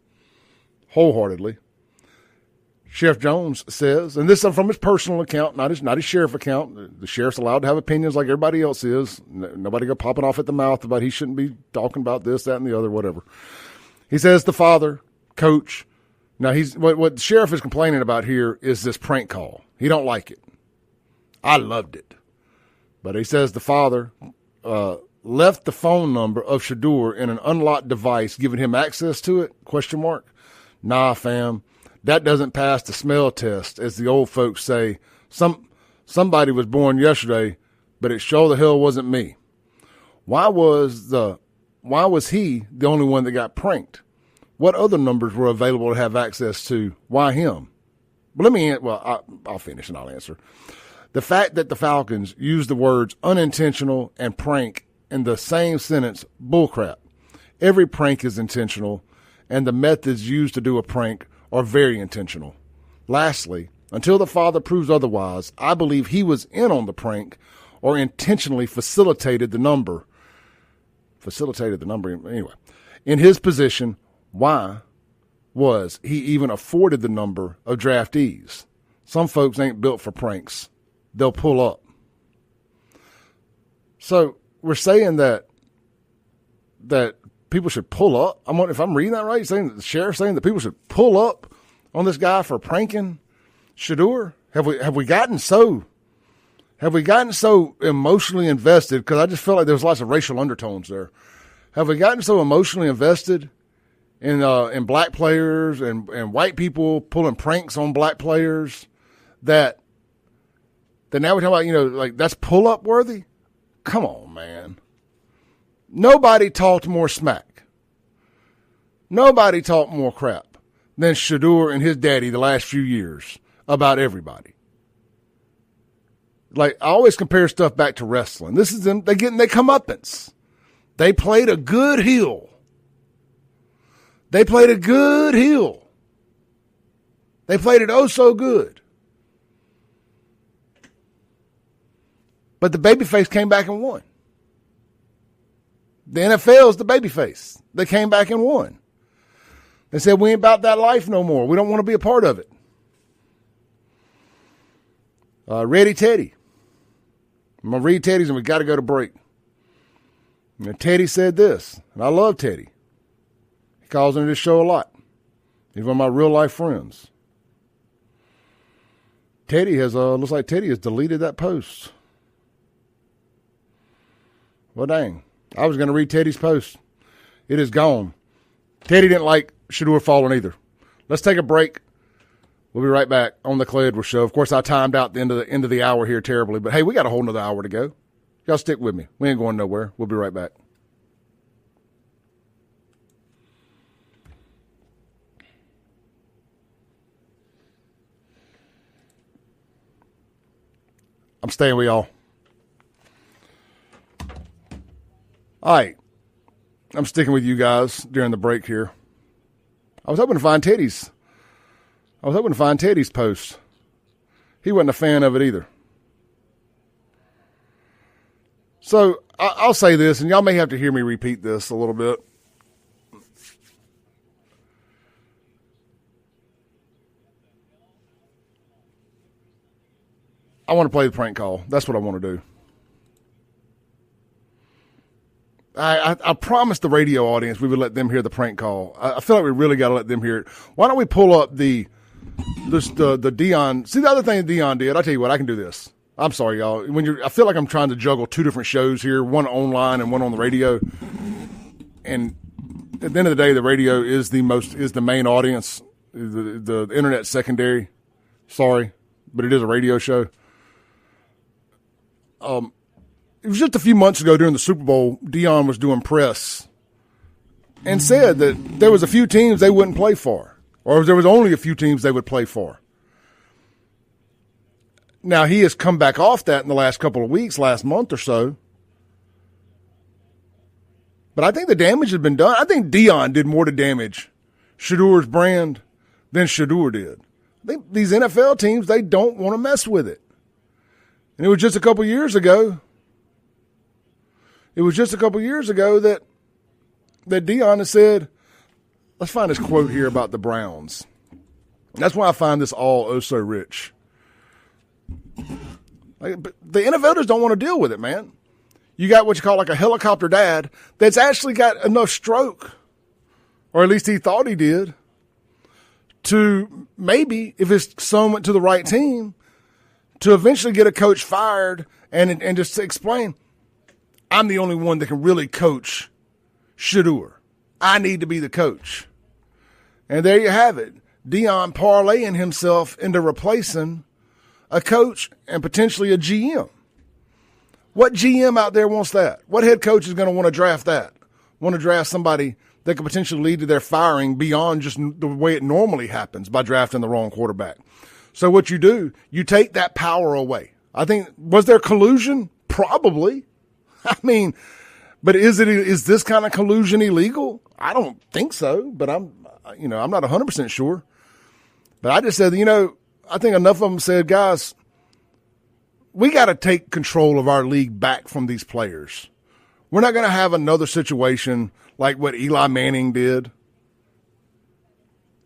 Wholeheartedly. Sheriff Jones says, and this is from his personal account, not his sheriff account. The sheriff's allowed to have opinions like everybody else is. Nobody go popping off at the mouth about he shouldn't be talking about this, that, and the other, whatever. He says the father, coach. Now what the sheriff is complaining about here is this prank call. He don't like it. I loved it. But he says the father left the phone number of Shedeur in an unlocked device, giving him access to it? ? Nah, fam. That doesn't pass the smell test, as the old folks say. Somebody was born yesterday, but it sure the hell wasn't me. Why was he the only one that got pranked? What other numbers were available to have access to? Why him? I'll finish and I'll answer. The fact that the Falcons used the words unintentional and prank in the same sentence, bullcrap. Every prank is intentional, and the methods used to do a prank are very intentional. Lastly, until the father proves otherwise, I believe he was in on the prank or intentionally facilitated the number. Anyway. In his position, why was he even afforded the number of draftees? Some folks ain't built for pranks. They'll pull up. So we're saying that people should pull up. If I'm reading that right, saying that the sheriff's saying that people should pull up on this guy for pranking Shedeur. Have we gotten so emotionally invested? Because I just felt like there was lots of racial undertones there. Have we gotten so emotionally invested in black players and white people pulling pranks on black players that That now we're talking about, like that's pull-up worthy? Come on, man. Nobody talked more smack. Nobody talked more crap than Shedeur and his daddy the last few years about everybody. Like, I always compare stuff back to wrestling. This is them, they getting their comeuppance. They played a good heel. They played a good heel. They played it oh so good. But the babyface came back and won. The NFL is the babyface. They came back and won. They said, we ain't about that life no more. We don't want to be a part of it. Ready, Teddy. I'm going to read Teddy's and we got to go to break. And Teddy said this, and I love Teddy. He calls into this show a lot. He's one of my real life friends. Teddy has, looks like Teddy has deleted that post. Well, dang. I was going to read Teddy's post. It is gone. Teddy didn't like Shedeur falling either. Let's take a break. We'll be right back on the Clay Edwards Show. Of course, I timed out the end of the hour here terribly, but hey, we got a whole nother hour to go. Y'all stick with me. We ain't going nowhere. We'll be right back. I'm staying with y'all. All right. I'm sticking with you guys during the break here. I was hoping to find Teddy's post. He wasn't a fan of it either. So I'll say this, and y'all may have to hear me repeat this a little bit. I want to play the prank call. That's what I want to do. I promised the radio audience we would let them hear the prank call. I feel like we really got to let them hear it. Why don't we pull up the Dion? See, the other thing Dion did, I'll tell you what, I can do this. I'm sorry, y'all. I feel like I'm trying to juggle two different shows here, one online and one on the radio. And at the end of the day, the radio is the main audience. The internet secondary. Sorry, but it is a radio show. It was just a few months ago during the Super Bowl, Dion was doing press and said that there was a few teams they wouldn't play for, or there was only a few teams they would play for. Now, he has come back off that in the last couple of weeks, last month or so. But I think the damage has been done. I think Dion did more to damage Shedeur's brand than Shedeur did. I think these NFL teams, they don't want to mess with it. And it was just a couple years ago. that Dion has said, let's find this quote here about the Browns. And that's why I find this all oh so rich. But the NFLers don't want to deal with it, man. You got what you call like a helicopter dad that's actually got enough stroke, or at least he thought he did, to maybe, if his son went to the right team, to eventually get a coach fired and just explain, I'm the only one that can really coach Shedeur. I need to be the coach. And there you have it. Dion parlaying himself into replacing a coach and potentially a GM. What GM out there wants that? What head coach is going to want to draft that? Want to draft somebody that could potentially lead to their firing beyond just the way it normally happens by drafting the wrong quarterback. So what you do, you take that power away. I think, was there collusion? Probably. I mean, but is this kind of collusion illegal? I don't think so, but I'm not 100% sure. But I just said, I think enough of them said, guys, we got to take control of our league back from these players. We're not going to have another situation like what Eli Manning did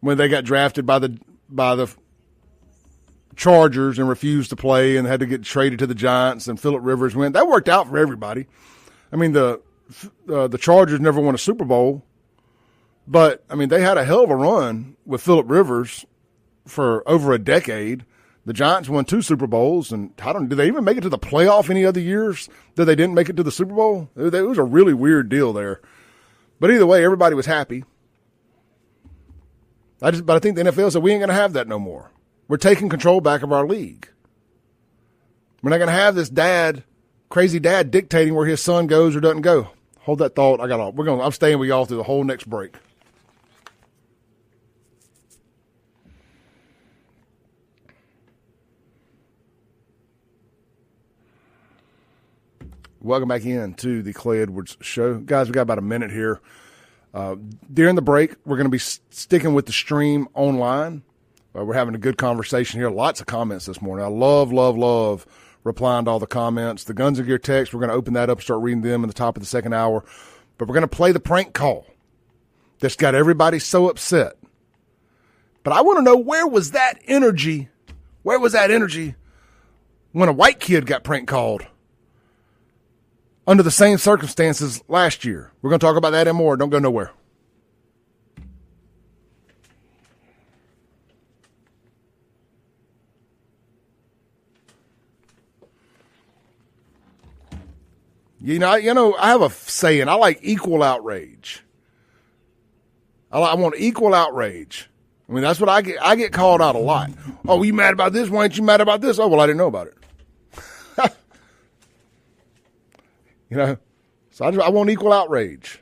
when they got drafted by the Chargers and refused to play and had to get traded to the Giants, and Phillip Rivers went. That worked out for everybody. I mean, the Chargers never won a Super Bowl, but I mean, they had a hell of a run with Phillip Rivers for over a decade. The Giants won 2 Super Bowls, and did they even make it to the playoff any other years that they didn't make it to the Super Bowl? It was a really weird deal there. But either way, everybody was happy. But I think the NFL said we ain't going to have that no more. We're taking control back of our league. We're not going to have this crazy dad dictating where his son goes or doesn't go. Hold that thought. I'm staying with y'all through the whole next break. Welcome back in to the Clay Edwards Show. Guys, we got about a minute here. During the break, we're going to be sticking with the stream online. We're having a good conversation here. Lots of comments this morning. I love replying to all the comments. The Guns and Gear text, we're going to open that up, start reading them in the top of the second hour. But we're going to play the prank call that's got everybody so upset. But I want to know, where was that energy? Where was that energy when a white kid got prank called under the same circumstances last year? We're going to talk about that and more. Don't go nowhere. You know, I have a saying. I like equal outrage. I want equal outrage. I mean, that's what I get. I get called out a lot. Oh, you mad about this? Why aren't you mad about this? Oh, well, I didn't know about it. You know, so I want equal outrage.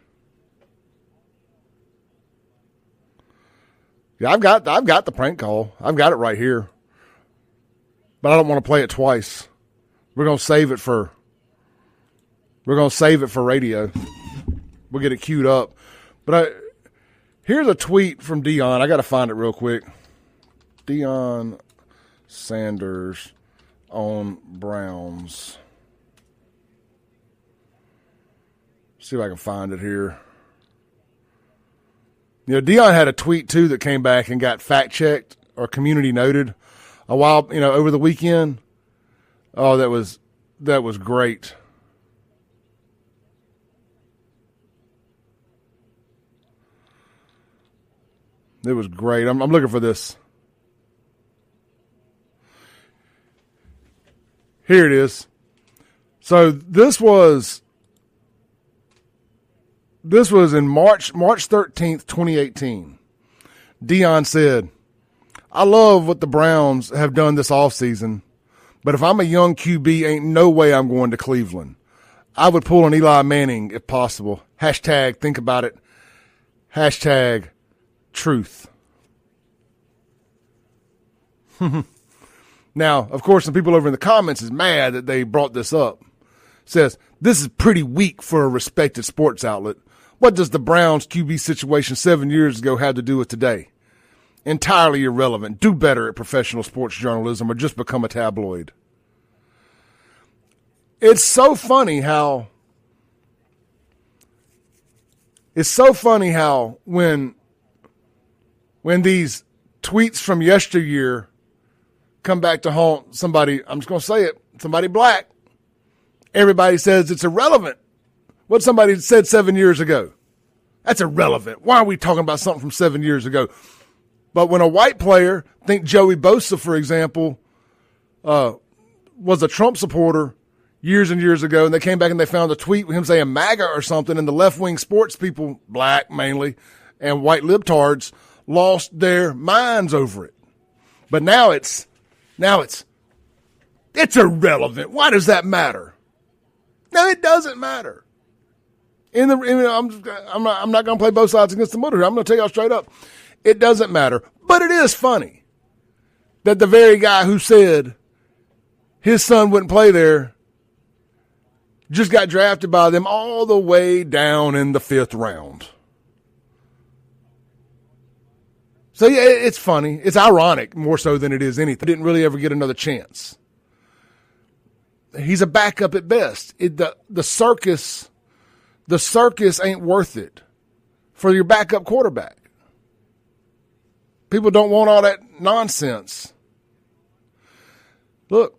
Yeah, I've got the prank call. I've got it right here, but I don't want to play it twice. We're gonna save it for radio. We'll get it queued up. But here's a tweet from Deion. I got to find it real quick. Shedeur Sanders on Browns. See if I can find it here. You know, Deion had a tweet too that came back and got fact checked or community noted a while, over the weekend. Oh, that was great. It was great. I'm looking for this. Here it is. So this was in March 13th, 2018. Deion said, "I love what the Browns have done this offseason, but if I'm a young QB, ain't no way I'm going to Cleveland. I would pull an Eli Manning if possible. Hashtag think about it. Hashtag truth." Now, of course, some people over in the comments is mad that they brought this up. Says, "This is pretty weak for a respected sports outlet. What does the Browns QB situation 7 years ago have to do with today? Entirely irrelevant. Do better at professional sports journalism or just become a tabloid." It's so funny how when these tweets from yesteryear come back to haunt somebody, I'm just going to say it, somebody black, everybody says it's irrelevant what somebody said 7 years ago. That's irrelevant. Why are we talking about something from 7 years ago? But when a white player, think Joey Bosa, for example, was a Trump supporter years and years ago, and they came back and they found a tweet with him saying MAGA or something, and the left-wing sports people, black mainly, and white libtards, lost their minds over it. But now it's irrelevant. Why does that matter? No, it doesn't matter. I'm not going to play both sides against the middle here. I'm going to tell y'all straight up. It doesn't matter. But it is funny that the very guy who said his son wouldn't play there just got drafted by them all the way down in the 5th round. So, yeah, it's funny. It's ironic more so than it is anything. Didn't really ever get another chance. He's a backup at best. The circus ain't worth it for your backup quarterback. People don't want all that nonsense. Look,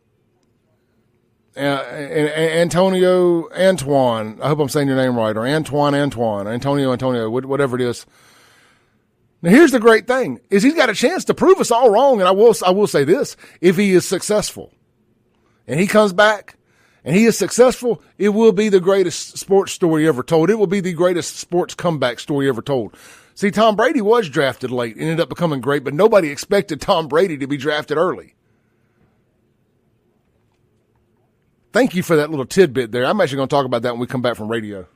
Antonio, I hope I'm saying your name right, or Antonio, whatever it is. Now, here's the great thing, is he's got a chance to prove us all wrong, and I will say this, if he is successful, and he comes back, and he is successful, it will be the greatest sports story ever told. It will be the greatest sports comeback story ever told. See, Tom Brady was drafted late, ended up becoming great, but nobody expected Tom Brady to be drafted early. Thank you for that little tidbit there. I'm actually going to talk about that when we come back from radio.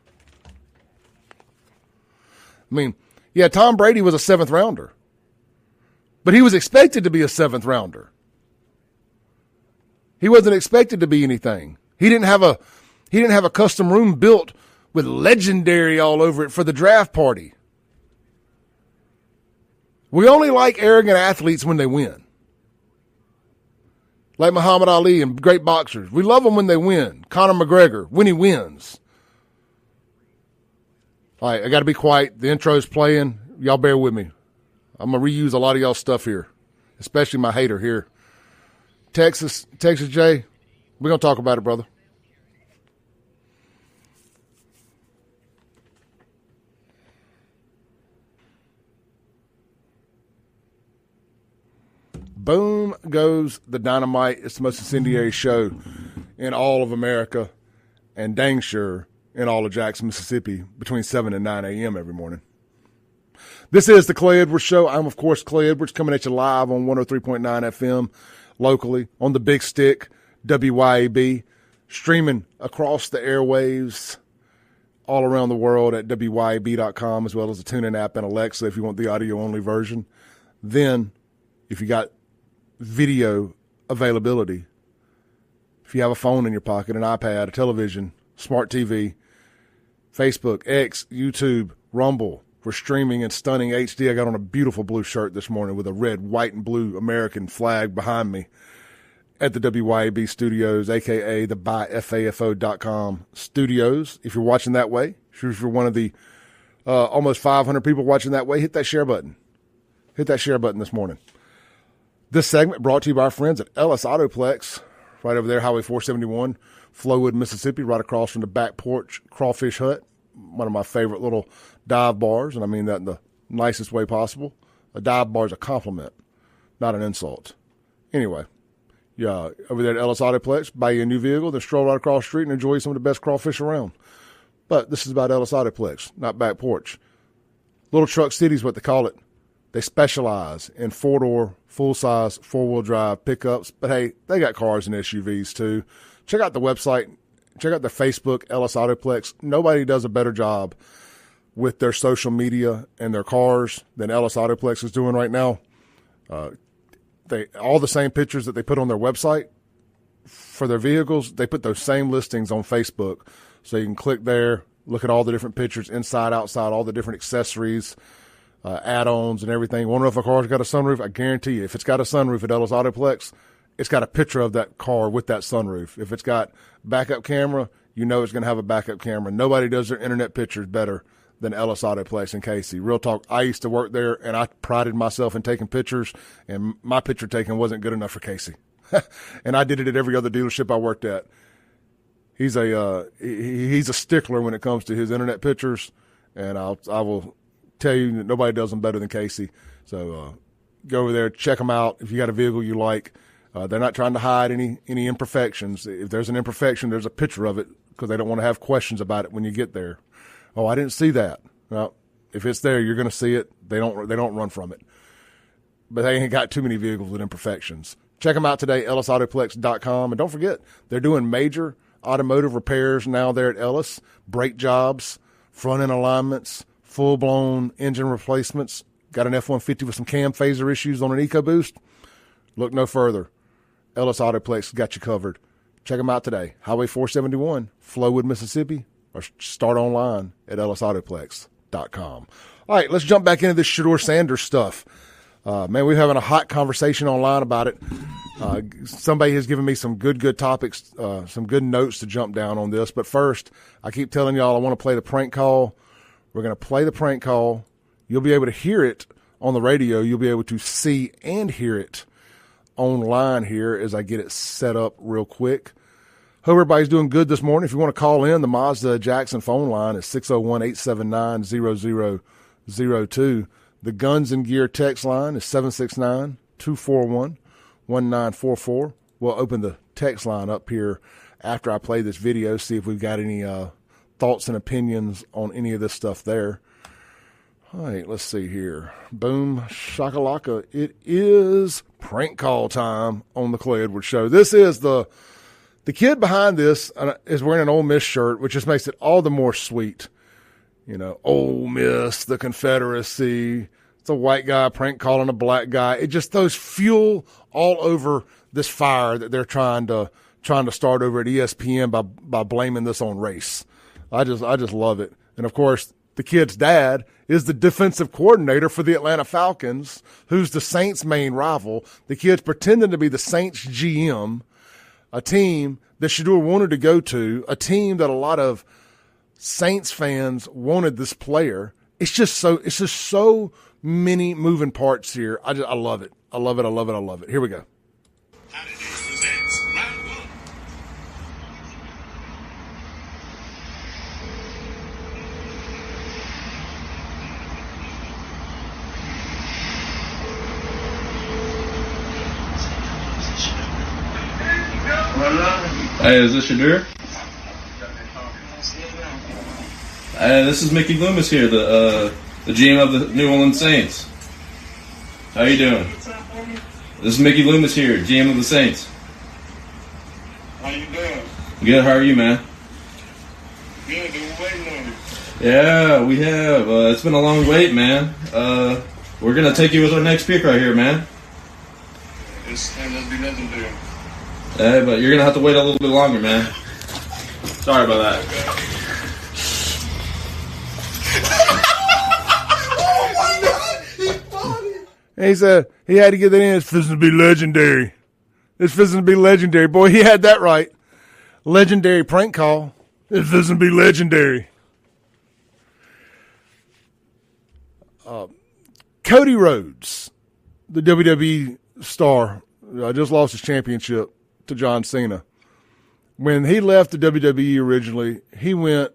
I mean, yeah, Tom Brady was a 7th rounder, but he was expected to be a 7th rounder. He wasn't expected to be anything. He didn't have a custom room built with legendary all over it for the draft party. We only like arrogant athletes when they win. Like Muhammad Ali and great boxers. We love them when they win. Conor McGregor, when he wins. All right, I got to be quiet. The intro's playing. Y'all bear with me. I'm going to reuse a lot of y'all's stuff here, especially my hater here. Texas Jay, we're going to talk about it, brother. Boom goes the dynamite. It's the most incendiary show in all of America and dang sure in all of Jackson, Mississippi between 7 and 9 a.m. every morning. This is the Clay Edwards Show. I'm, of course, Clay Edwards, coming at you live on 103.9 FM locally on the Big Stick, WYAB, streaming across the airwaves all around the world at WYAB.com, as well as the TuneIn app and Alexa if you want the audio-only version. Then, if you got video availability, if you have a phone in your pocket, an iPad, a television, smart TV, Facebook, X, YouTube, Rumble, we're streaming in stunning HD. I got on a beautiful blue shirt this morning with a red, white, and blue American flag behind me at the WYAB studios, a.k.a. the byfafo.com studios. If you're watching that way, if you're one of the almost 500 people watching that way, hit that share button. Hit that share button this morning. This segment brought to you by our friends at Ellis Autoplex, right over there, Highway 471, Flowood, Mississippi, right across from the Back Porch Crawfish Hut, one of my favorite little dive bars, and I mean that in the nicest way possible. A dive bar is a compliment, not an insult. Anyway, yeah, over there at Ellis Autoplex, buy you a new vehicle, then stroll right across the street and enjoy some of the best crawfish around. But this is about Ellis Autoplex, not Back Porch. Little Truck City is what they call it. They specialize in 4-door, full-size, 4-wheel drive pickups. But, hey, they got cars and SUVs, too. Check out the website. Check out the Facebook, Ellis Autoplex. Nobody does a better job with their social media and their cars than Ellis Autoplex is doing right now. All the same pictures that they put on their website for their vehicles, they put those same listings on Facebook. So you can click there, look at all the different pictures, inside, outside, all the different accessories, add-ons and everything. Want to know if a car's got a sunroof? I guarantee you, if it's got a sunroof at Ellis Autoplex, it's got a picture of that car with that sunroof. If it's got backup camera, you know it's going to have a backup camera. Nobody does their internet pictures better than Ellis Autoplex in Casey. Real talk, I used to work there, and I prided myself in taking pictures, and my picture taking wasn't good enough for Casey. And I did it at every other dealership I worked at. He's a stickler when it comes to his internet pictures, and I will tell you that nobody does them better than Casey. So go over there, check them out. If you got a vehicle you like, they're not trying to hide any imperfections. If there's an imperfection, there's a picture of it because they don't want to have questions about it when you get there. Oh, I didn't see that. Well, if it's there, you're going to see it. They don't run from it. But they ain't got too many vehicles with imperfections. Check them out today, ellisautoplex.com. And don't forget, they're doing major automotive repairs now there at Ellis. Brake jobs, front-end alignments, full-blown engine replacements. Got an F-150 with some cam phaser issues on an EcoBoost? Look no further. Ellis Autoplex got you covered. Check them out today. Highway 471, Flowood, Mississippi, or start online at ellisautoplex.com. All right, let's jump back into this Shedeur Sanders stuff. Man, we're having a hot conversation online about it. Somebody has given me some good topics, some good notes to jump down on this. But first, I keep telling y'all I want to play the prank call. We're going to play the prank call. You'll be able to hear it on the radio. You'll be able to see and hear it online here as I get it set up real quick. Hope everybody's doing good this morning. If you want to call in, the Mazda Jackson phone line is 601-879-0002. The Guns and Gear text line is 769-241-1944. We'll open the text line up here after I play this video, see if we've got any thoughts and opinions on any of this stuff there. All right, let's see here. Boom, shakalaka. It is prank call time on the Clay Edwards Show. This is the The kid behind this is wearing an Ole Miss shirt, which just makes it all the more sweet. You know, Ole Miss, the Confederacy. It's a white guy prank calling a black guy. It just throws fuel all over this fire that they're trying to start over at ESPN by blaming this on race. I just love it. And of course, the kid's dad is the defensive coordinator for the Atlanta Falcons, who's the Saints' main rival. The kid's pretending to be the Saints GM, a team that Shedeur wanted to go to, a team that a lot of Saints fans wanted this player. It's just so many moving parts here. I love it. I love it. I love it. I love it. Here we go. Hey, is this Shedeur? Hey, this is Mickey Loomis here, the GM of the New Orleans Saints. How you doing? This is Mickey Loomis here, GM of the Saints. How you doing? Good, how are you, man? Good, been waiting on you. Yeah, we have. It's been a long wait, man. We're going to take you with our next pick right here, man. This ain't gonna be nothing to you. Hey, but you're going to have to wait a little bit longer, man. Sorry about that. And he said he had to get that in. It's fixing to be legendary. It's fixing to be legendary. Boy, he had that right. Legendary prank call. It's fixing to be legendary. Cody Rhodes, the WWE star, just lost his championship to John Cena. When he left the WWE originally, he went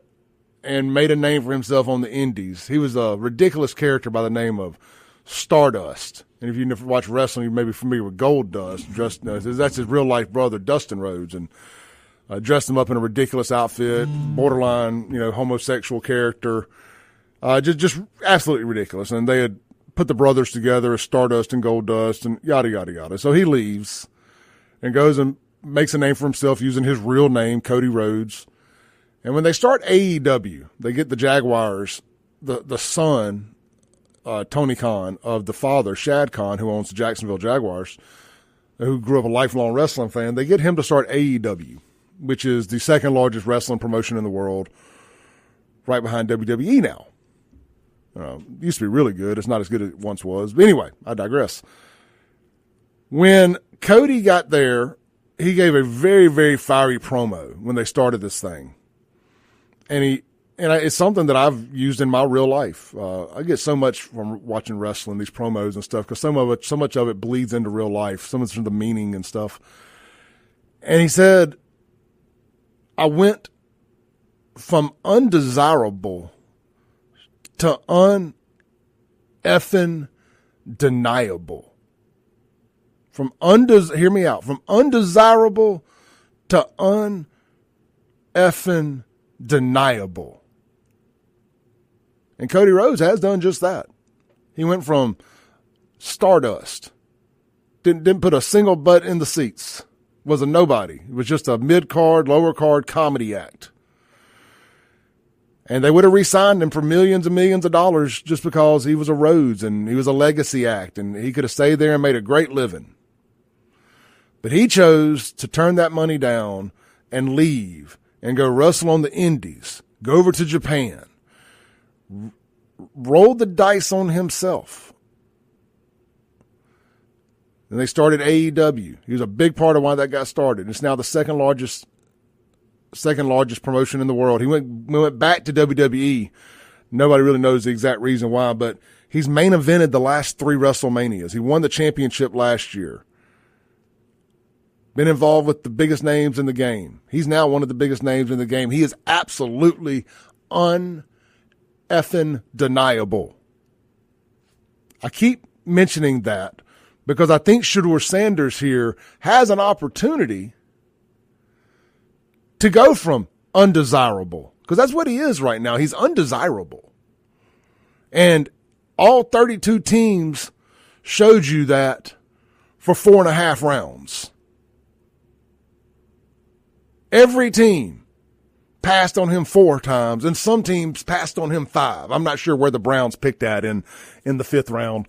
and made a name for himself on the indies. He was a ridiculous character by the name of Stardust. And if you never watch wrestling, you may be familiar with Goldust. That's his real-life brother, Dustin Rhodes, and dressed him up in a ridiculous outfit, borderline, homosexual character. Just absolutely ridiculous. And they had put the brothers together as Stardust and Goldust and yada, yada, yada. So he leaves and goes and makes a name for himself using his real name, Cody Rhodes. And when they start AEW, they get the Jaguars, the son, Tony Khan, of the father, Shad Khan, who owns the Jacksonville Jaguars, who grew up a lifelong wrestling fan. They get him to start AEW, which is the second largest wrestling promotion in the world, right behind WWE now. It used to be really good. It's not as good as it once was. But anyway, I digress. When Cody got there, he gave a very, very fiery promo when they started this thing. And it's something that I've used in my real life. I get so much from watching wrestling, these promos and stuff, because so much of it bleeds into real life. Some of it's from the meaning and stuff. And he said, I went from undesirable to un-effing deniable. Hear me out. From undesirable to un-effing deniable. And Cody Rhodes has done just that. He went from Stardust, didn't put a single butt in the seats, was a nobody. It was just a mid-card, lower-card comedy act. And they would have re-signed him for millions and millions of dollars just because he was a Rhodes and he was a legacy act and he could have stayed there and made a great living. But he chose to turn that money down and leave and go wrestle on the indies, go over to Japan, roll the dice on himself. And they started AEW. He was a big part of why that got started. It's now the second largest promotion in the world. He went back to WWE. Nobody really knows the exact reason why, but he's main evented the last 3 WrestleManias. He won the championship last year. Been involved with the biggest names in the game. He's now one of the biggest names in the game. He is absolutely un-effing deniable. I keep mentioning that because I think Shedeur Sanders here has an opportunity to go from undesirable, because that's what he is right now. He's undesirable. And all 32 teams showed you that for 4.5 rounds. Every team passed on him 4 times, and some teams passed on him 5. I'm not sure where the Browns picked at in the 5th round,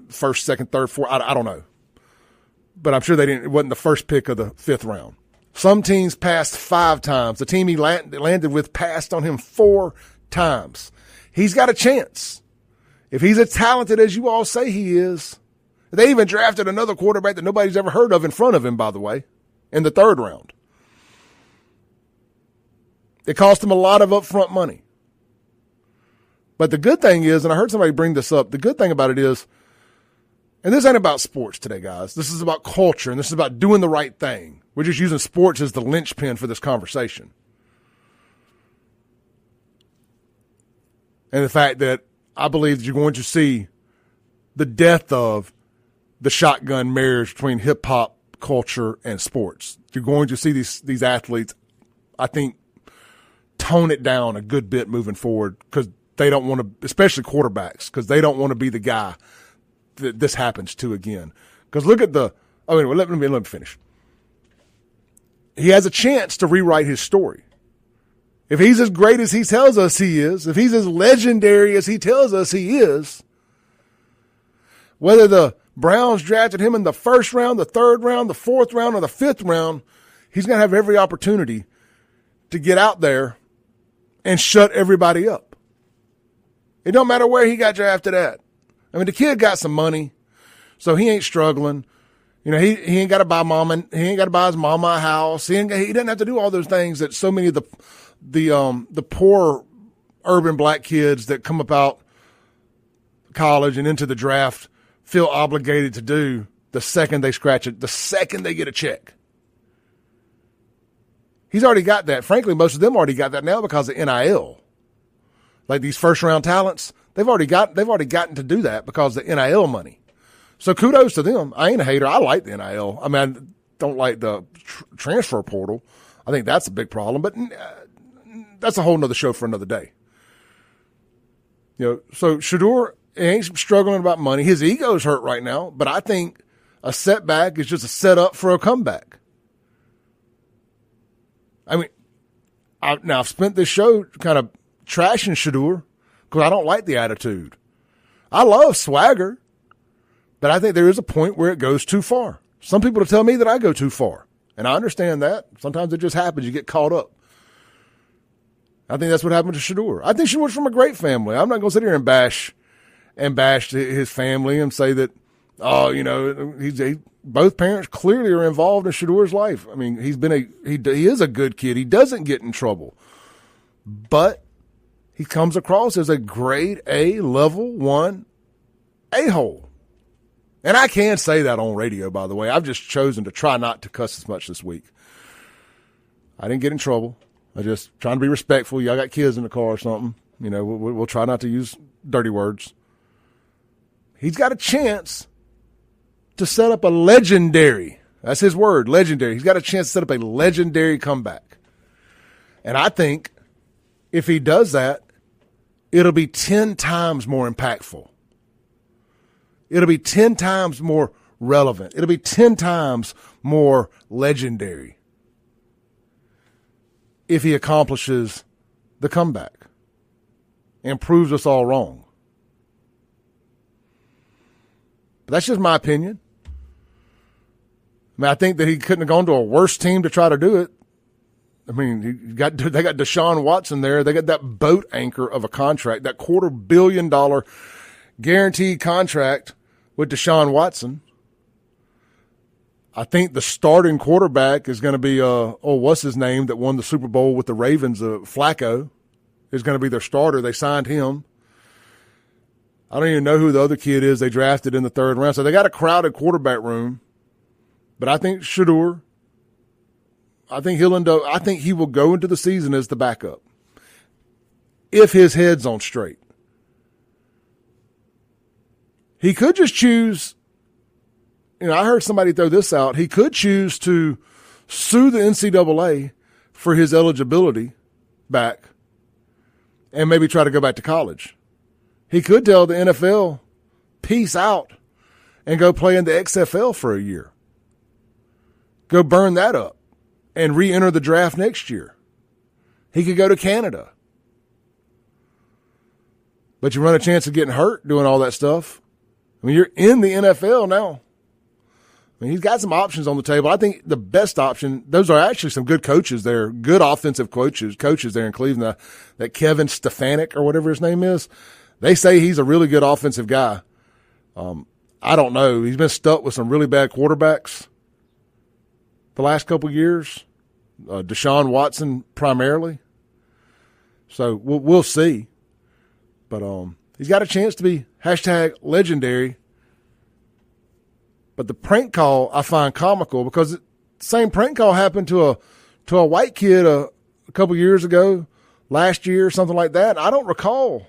1st, 2nd, 3rd, 4th. I don't know. But I'm sure it wasn't the first pick of the 5th round. Some teams passed 5 times. The team he landed with passed on him 4 times. He's got a chance. If he's as talented as you all say he is. They even drafted another quarterback that nobody's ever heard of in front of him, by the way, in the 3rd round. It cost him a lot of upfront money. But the good thing is, and I heard somebody bring this up, the good thing about it is, and this ain't about sports today, guys. This is about culture, and this is about doing the right thing. We're just using sports as the linchpin for this conversation. And the fact that I believe that you're going to see the death of the shotgun marriage between hip-hop culture and sports. You're going to see these athletes, I think, tone it down a good bit moving forward because they don't want to, especially quarterbacks, because they don't want to be the guy that this happens to again. Because look at anyway, let me finish. He has a chance to rewrite his story. If he's as great as he tells us he is, if he's as legendary as he tells us he is, whether the Browns drafted him in the 1st round, the 3rd round, the 4th round, or the 5th round, he's going to have every opportunity to get out there and shut everybody up. It don't matter where he got drafted at. I mean, the kid got some money, so he ain't struggling. You know, he ain't got to buy his mama a house. He doesn't have to do all those things that so many of the poor urban black kids that come up out college and into the draft feel obligated to do the second they scratch it, the second they get a check. He's already got that. Frankly, most of them already got that now because of NIL. Like these 1st-round talents, they've already gotten to do that because of the NIL money. So kudos to them. I ain't a hater. I like the NIL. I mean, I don't like the transfer portal. I think that's a big problem, but that's a whole nother show for another day. You know, so Shedeur ain't struggling about money. His ego's hurt right now, but I think a setback is just a setup for a comeback. I mean, I've spent this show kind of trashing Shedeur because I don't like the attitude. I love swagger, but I think there is a point where it goes too far. Some people will tell me that I go too far, and I understand that. Sometimes it just happens. You get caught up. I think that's what happened to Shedeur. I think Shedeur's from a great family. I'm not going to sit here and bash his family and say that, oh, you know, both parents clearly are involved in Shedeur's life. I mean, he is a good kid. He doesn't get in trouble, but he comes across as a grade A, level 1 a-hole. And I can say that on radio, by the way. I've just chosen to try not to cuss as much this week. I didn't get in trouble. I just trying to be respectful. Y'all got kids in the car or something. You know, we'll try not to use dirty words. He's got a chance to set up a legendary, that's his word, legendary. He's got a chance to set up a legendary comeback. And I think if he does that, it'll be 10 times more impactful. It'll be 10 times more relevant. It'll be 10 times more legendary if he accomplishes the comeback and proves us all wrong. But that's just my opinion. I mean, I think that he couldn't have gone to a worse team to try to do it. I mean, they got Deshaun Watson there. They got that boat anchor of a contract, that $250 million guaranteed contract with Deshaun Watson. I think the starting quarterback is going to be, what's his name that won the Super Bowl with the Ravens, Flacco, is going to be their starter. They signed him. I don't even know who the other kid is they drafted in the 3rd round. So they got a crowded quarterback room. But I think Shedeur, I think he will go into the season as the backup if his head's on straight. He could just choose, you know, I heard somebody throw this out. He could choose to sue the NCAA for his eligibility back and maybe try to go back to college. He could tell the NFL, peace out, and go play in the XFL for a year. Go burn that up and re-enter the draft next year. He could go to Canada. But you run a chance of getting hurt doing all that stuff. I mean, you're in the NFL now. I mean, he's got some options on the table. I think the best option, those are actually some good coaches there, good offensive coaches there in Cleveland. That Kevin Stefanik or whatever his name is, they say he's a really good offensive guy. I don't know. He's been stuck with some really bad quarterbacks the last couple of years, Deshaun Watson primarily. So we'll see. But he's got a chance to be #legendary. But the prank call I find comical because the same prank call happened to a white kid a couple years ago, last year, something like that. I don't recall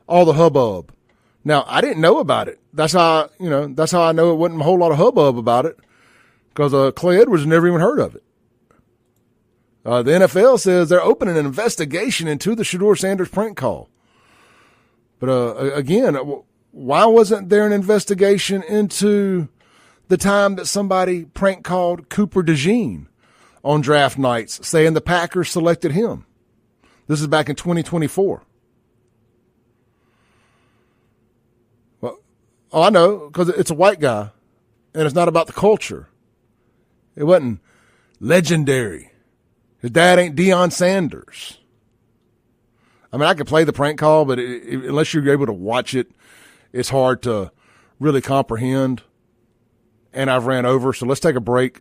all the hubbub. Now, I didn't know about it. That's how I know it wasn't a whole lot of hubbub about it because Clay Edwards never even heard of it. The NFL says they're opening an investigation into the Shedeur Sanders prank call. But again, why wasn't there an investigation into the time that somebody prank called Cooper DeJean on draft nights saying the Packers selected him? This is back in 2024. Well, I know, because it's a white guy, and it's not about the culture. It wasn't legendary. His dad ain't Deion Sanders. I mean, I could play the prank call, but unless you're able to watch it, it's hard to really comprehend. And I've ran over, so let's take a break.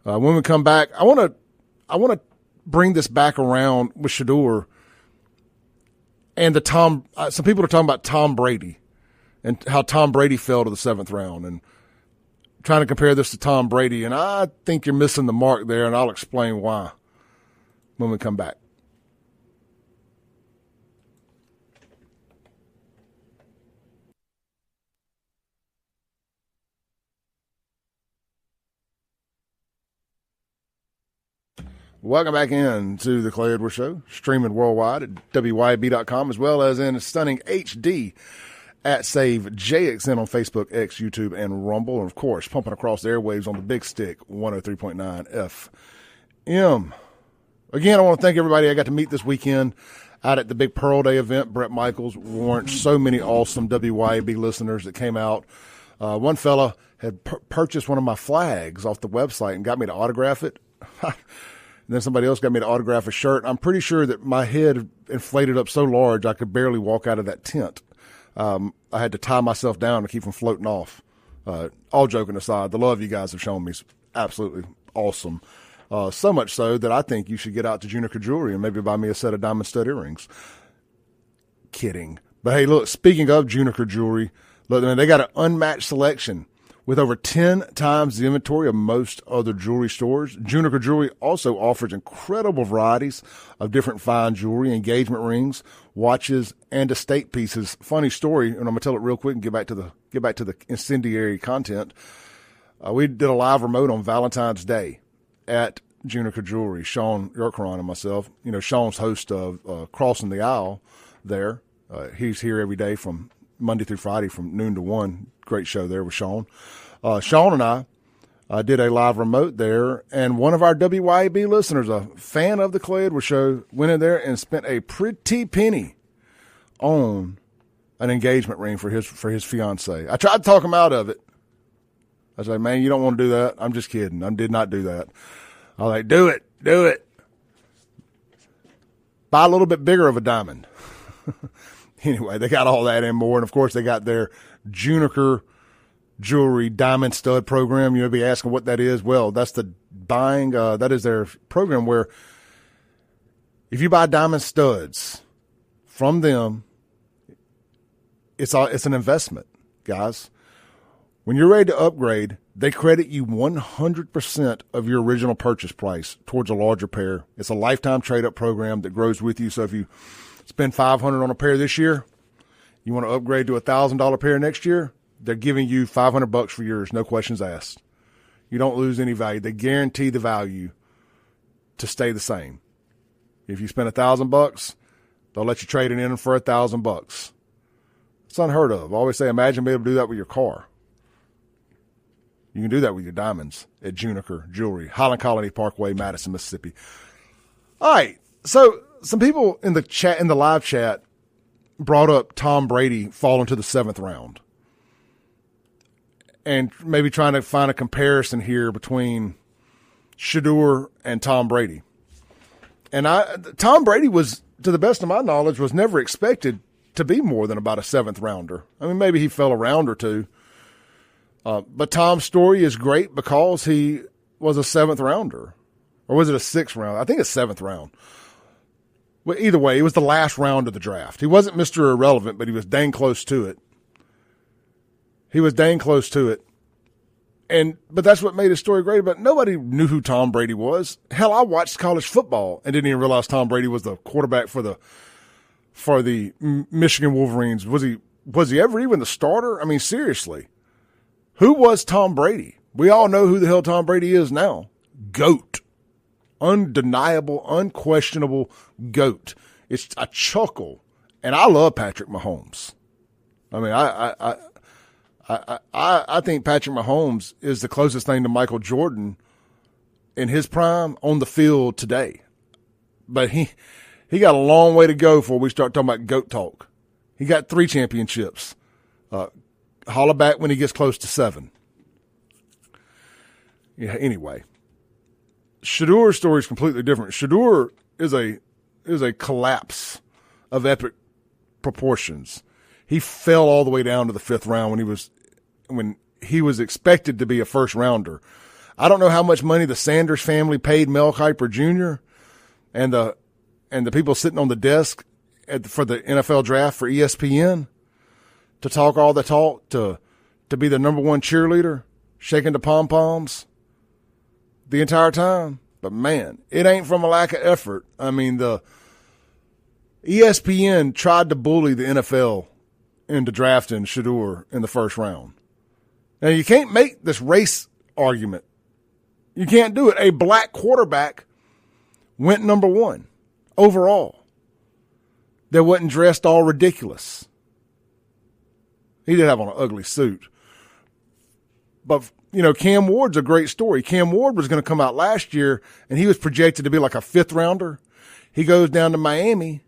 When we come back, I want to bring this back around with Shedeur and the Tom. Some people are talking about Tom Brady and how Tom Brady fell to the 7th round, and trying to compare this to Tom Brady. And I think you're missing the mark there, and I'll explain why when we come back. Welcome back in to the Clay Edwards Show, streaming worldwide at WYAB.com, as well as in stunning HD at Save JXN on Facebook, X, YouTube, and Rumble. And, of course, pumping across the airwaves on the Big Stick, 103.9 FM. Again, I want to thank everybody I got to meet this weekend out at the big Pearl Day event. Brett Michaels, Warrant, so many awesome WYAB listeners that came out. One fella had purchased one of my flags off the website and got me to autograph it. And then somebody else got me to autograph a shirt. I'm pretty sure that my head inflated up so large I could barely walk out of that tent. I had to tie myself down to keep from floating off. All joking aside, the love you guys have shown me is absolutely awesome. So much so that I think you should get out to Juniker Jewelry and maybe buy me a set of diamond stud earrings. Kidding. But hey, look, speaking of Juniker Jewelry, look, man, they got an unmatched selection with over 10 times the inventory of most other jewelry stores. Juniker Jewelry also offers incredible varieties of different fine jewelry, engagement rings, watches, and estate pieces. Funny story, and I'm gonna tell it real quick and get back to the incendiary content. We did a live remote on Valentine's Day at Juniker Jewelry. Sean Yerkeron and myself. You know, Sean's host of Crossing the Aisle there. He's here every day from Monday through Friday from noon to 1. Great show there with Sean. Sean and I did a live remote there, and one of our WYAB listeners, a fan of the Clay Edwards Show, went in there and spent a pretty penny on an engagement ring for his fiancée. I tried to talk him out of it. I was like, man, you don't want to do that. I'm just kidding. I did not do that. I was like, do it. Buy a little bit bigger of a diamond. Anyway, they got all that and more. And, of course, they got their Juniker Jewelry Diamond Stud program. You'll be asking what that is. Well, that's the buying. That is their program where if you buy diamond studs from them, it's an investment, guys. When you're ready to upgrade, they credit you 100% of your original purchase price towards a larger pair. It's a lifetime trade-up program that grows with you. So if you spend $500 on a pair this year, you want to upgrade to a $1,000 pair next year, they're giving you $500 for yours, no questions asked. You don't lose any value. They guarantee the value to stay the same. If you spend $1,000, they'll let you trade it in for $1,000. It's unheard of. I always say, imagine being able to do that with your car. You can do that with your diamonds at Juniker Jewelry, Highland Colony Parkway, Madison, Mississippi. All right. So some people in the live chat brought up Tom Brady falling to the 7th round and maybe trying to find a comparison here between Shedeur and Tom Brady. And Tom Brady was, to the best of my knowledge, was never expected to be more than about a 7th rounder. I mean, maybe he fell a round or two. But Tom's story is great because he was a 7th rounder. Or was it a 6th round? I think it's 7th round. Well, either way, it was the last round of the draft. He wasn't Mr. Irrelevant, but he was dang close to it. But that's what made his story great. But nobody knew who Tom Brady was. Hell, I watched college football and didn't even realize Tom Brady was the quarterback for the Michigan Wolverines. Was he ever even the starter? I mean, seriously. Who was Tom Brady? We all know who the hell Tom Brady is now. GOAT. Undeniable, unquestionable GOAT. It's a chuckle. And I love Patrick Mahomes. I mean, I think Patrick Mahomes is the closest thing to Michael Jordan in his prime on the field today. But he got a long way to go before we start talking about GOAT talk. He got 3 championships. Holler back when he gets close to 7. Yeah. Anyway, Shedeur's story is completely different. Shedeur is a collapse of epic proportions. He fell all the way down to the 5th round when he was expected to be a first rounder. I don't know how much money the Sanders family paid Mel Kiper Jr. and the people sitting on the desk for the NFL draft for ESPN to talk all the talk, to be the number 1 cheerleader, shaking the pom-poms the entire time. But, man, it ain't from a lack of effort. I mean, the ESPN tried to bully the NFL into drafting Shedeur in the 1st round. Now, you can't make this race argument. You can't do it. A black quarterback went number 1 overall that wasn't dressed all ridiculous. He did have on an ugly suit. But, Cam Ward's a great story. Cam Ward was going to come out last year, and he was projected to be like a 5th rounder. He goes down to Miami,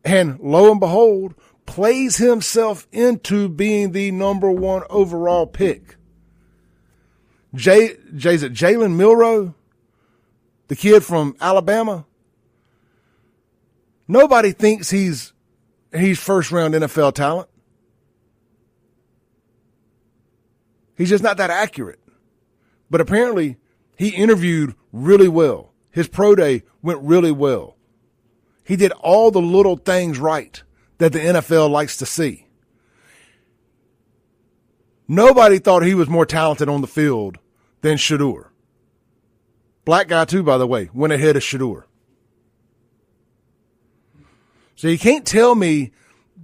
and lo and behold, plays himself into being the number 1 overall pick. Jalen Milroe, the kid from Alabama, nobody thinks he's first-round NFL talent. He's just not that accurate. But apparently, he interviewed really well. His pro day went really well. He did all the little things right that the NFL likes to see. Nobody thought he was more talented on the field than Shedeur. Black guy, too, by the way, went ahead of Shedeur. So you can't tell me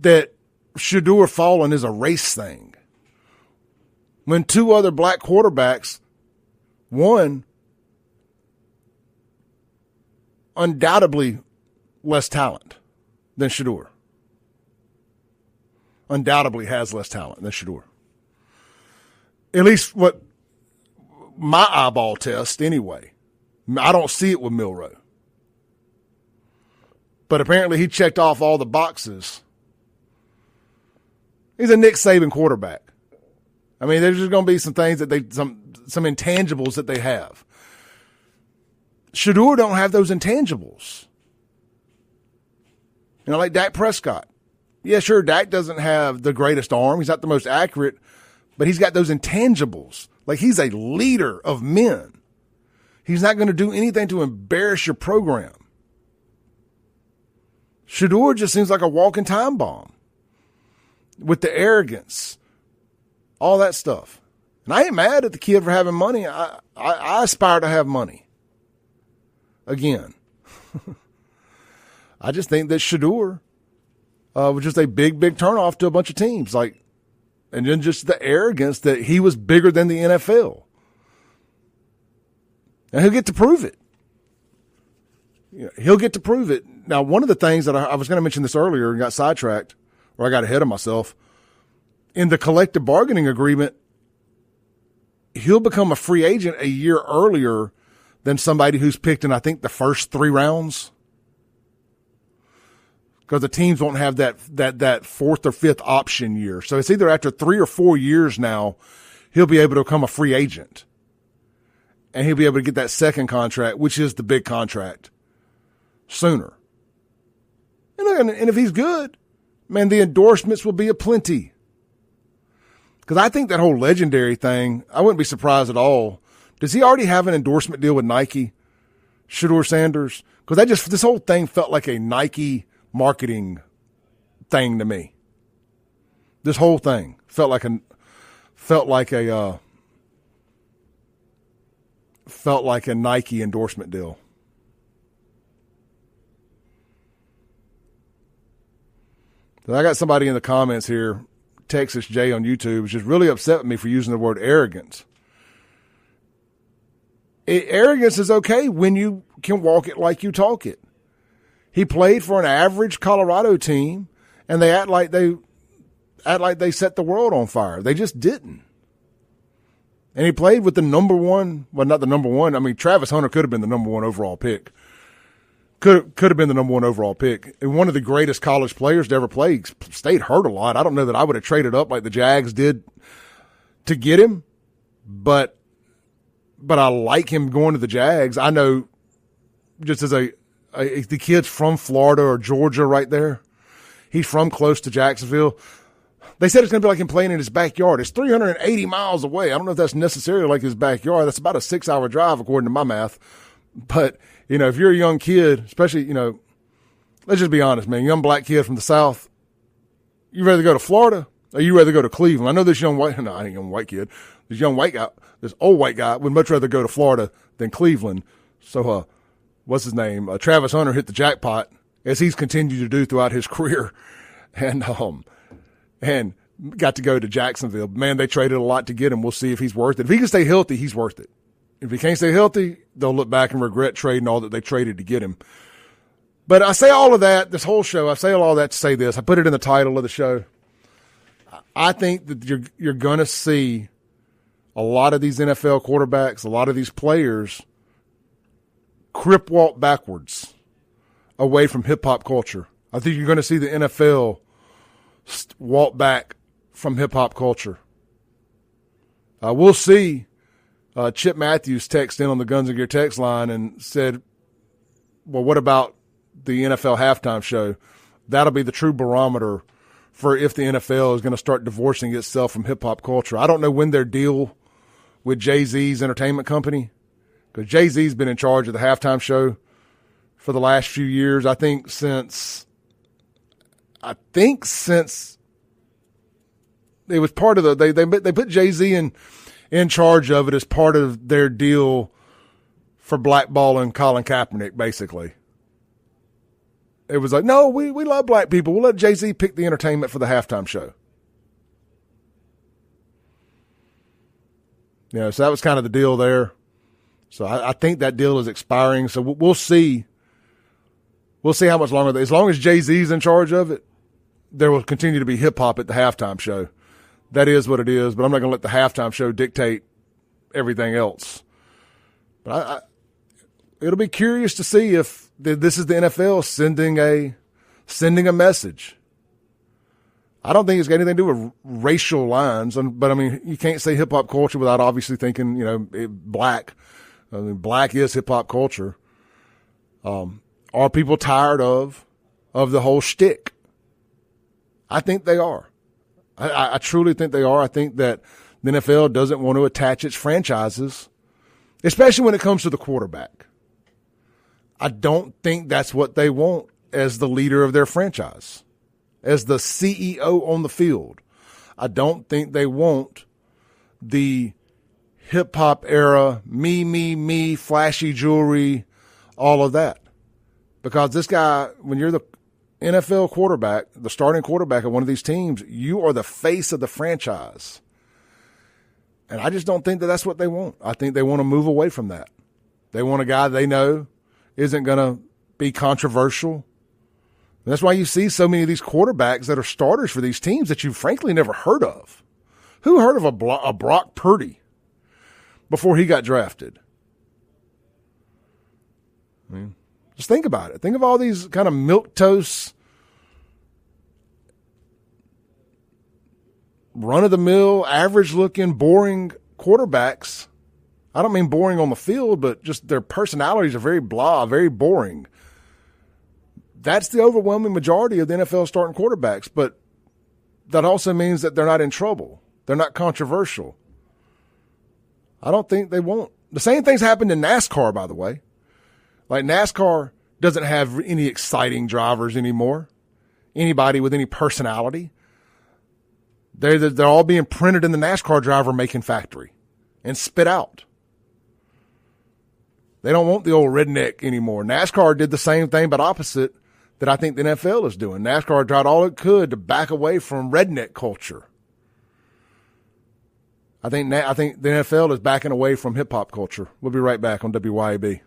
that Shedeur falling is a race thing. When 2 other black quarterbacks, one undoubtedly less talent than Shedeur. Undoubtedly has less talent than Shedeur. At least what my eyeball test anyway. I don't see it with Milroe. But apparently he checked off all the boxes. He's a Nick Saban quarterback. I mean, there's just going to be some things that some intangibles that they have. Shedeur don't have those intangibles. Like Dak Prescott. Yeah, sure, Dak doesn't have the greatest arm. He's not the most accurate, but he's got those intangibles. Like, he's a leader of men. He's not going to do anything to embarrass your program. Shedeur just seems like a walking time bomb with the arrogance, all that stuff. And I ain't mad at the kid for having money. I aspire to have money. Again. I just think that Shedeur was just a big, big turnoff to a bunch of teams. And then just the arrogance that he was bigger than the NFL. And he'll get to prove it. He'll get to prove it. Now, one of the things that I was going to mention this earlier and got sidetracked, or I got ahead of myself, in the collective bargaining agreement, he'll become a free agent a year earlier than somebody who's picked in, I think, the first 3 rounds. Because the teams won't have that 4th or 5th option year. So it's either after 3 or 4 years now, he'll be able to become a free agent. And he'll be able to get that second contract, which is the big contract, sooner. And if he's good, man, the endorsements will be aplenty. Because I think that whole legendary thing, I wouldn't be surprised at all. Does he already have an endorsement deal with Nike, Shedeur Sanders? Because this whole thing felt like a Nike marketing thing to me. This whole thing felt like a Nike endorsement deal. So I got somebody in the comments here, Texas J on YouTube, is just really upset with me for using the word arrogance. Arrogance is okay when you can walk it like you talk it. He played for an average Colorado team, and they act like they set the world on fire. They just didn't. And he played with the number one, well, not the number one. I mean, Travis Hunter could have been the number 1 overall pick. Could have been the number 1 overall pick. And one of the greatest college players to ever play. Stayed hurt a lot. I don't know that I would have traded up like the Jags did to get him, but I like him going to the Jags. I know just as the kid's from Florida or Georgia right there. He's from close to Jacksonville. They said it's going to be like him playing in his backyard. It's 380 miles away. I don't know if that's necessarily like his backyard. That's about a 6-hour drive according to my math. But, if you're a young kid, especially, let's just be honest, man, young black kid from the South, you rather go to Florida or you rather go to Cleveland? I know this young white, no, I ain't young white kid. This young white guy, this old white guy would much rather go to Florida than Cleveland. So, what's his name? Travis Hunter hit the jackpot as he's continued to do throughout his career. And got to go to Jacksonville. Man, they traded a lot to get him. We'll see if he's worth it. If he can stay healthy, he's worth it. If he can't stay healthy, they'll look back and regret trading all that they traded to get him. But I say all of that, this whole show, I say all that to say this. I put it in the title of the show. I think that you're going to see a lot of these NFL quarterbacks, a lot of these players crip walk backwards away from hip-hop culture. I think you're going to see the NFL walk back from hip-hop culture. We'll see. Chip Matthews texted in on the Guns and Gear text line and said, well, what about the NFL halftime show? That'll be the true barometer for if the NFL is going to start divorcing itself from hip-hop culture. I don't know when their deal with Jay-Z's entertainment company, because Jay-Z's been in charge of the halftime show for the last few years. I think since it was part of they put Jay-Z in charge of it as part of their deal for blackballing Colin Kaepernick, basically. It was like, no, we love black people. We'll let Jay-Z pick the entertainment for the halftime show. So that was kind of the deal there. So I think that deal is expiring. So we'll see. We'll see how much longer. As long as Jay-Z's in charge of it, there will continue to be hip-hop at the halftime show. That is what it is, but I'm not going to let the halftime show dictate everything else. But it'll be curious to see if this is the NFL sending a message. I don't think it's got anything to do with racial lines, but I mean, you can't say hip-hop culture without obviously thinking, black. I mean, black is hip-hop culture. Are people tired of the whole shtick? I think they are. I truly think they are. I think that the NFL doesn't want to attach its franchises, especially when it comes to the quarterback. I don't think that's what they want as the leader of their franchise, as the CEO on the field. I don't think they want the hip-hop era, me, flashy jewelry, all of that. Because this guy, when you're the NFL quarterback, the starting quarterback of one of these teams, you are the face of the franchise. And I just don't think that that's what they want. I think they want to move away from that. They want a guy they know isn't going to be controversial. And that's why you see so many of these quarterbacks that are starters for these teams that you've frankly never heard of. Who heard of a Brock Purdy? before he got drafted. I mean, just think about it. Think of all these kind of milquetoast, run-of-the-mill, average-looking, boring quarterbacks. I don't mean boring on the field, but just their personalities are very blah, very boring. That's the overwhelming majority of the NFL starting quarterbacks, but that also means that they're not in trouble. They're not controversial. I don't think they won't. The same thing's happened in NASCAR, by the way. Like, NASCAR doesn't have any exciting drivers anymore, anybody with any personality. They're all being printed in the NASCAR driver-making factory and spit out. They don't want the old redneck anymore. NASCAR did the same thing, but opposite, that I think the NFL is doing. NASCAR tried all it could to back away from redneck culture. I think the NFL is backing away from hip-hop culture. We'll be right back on WYAB.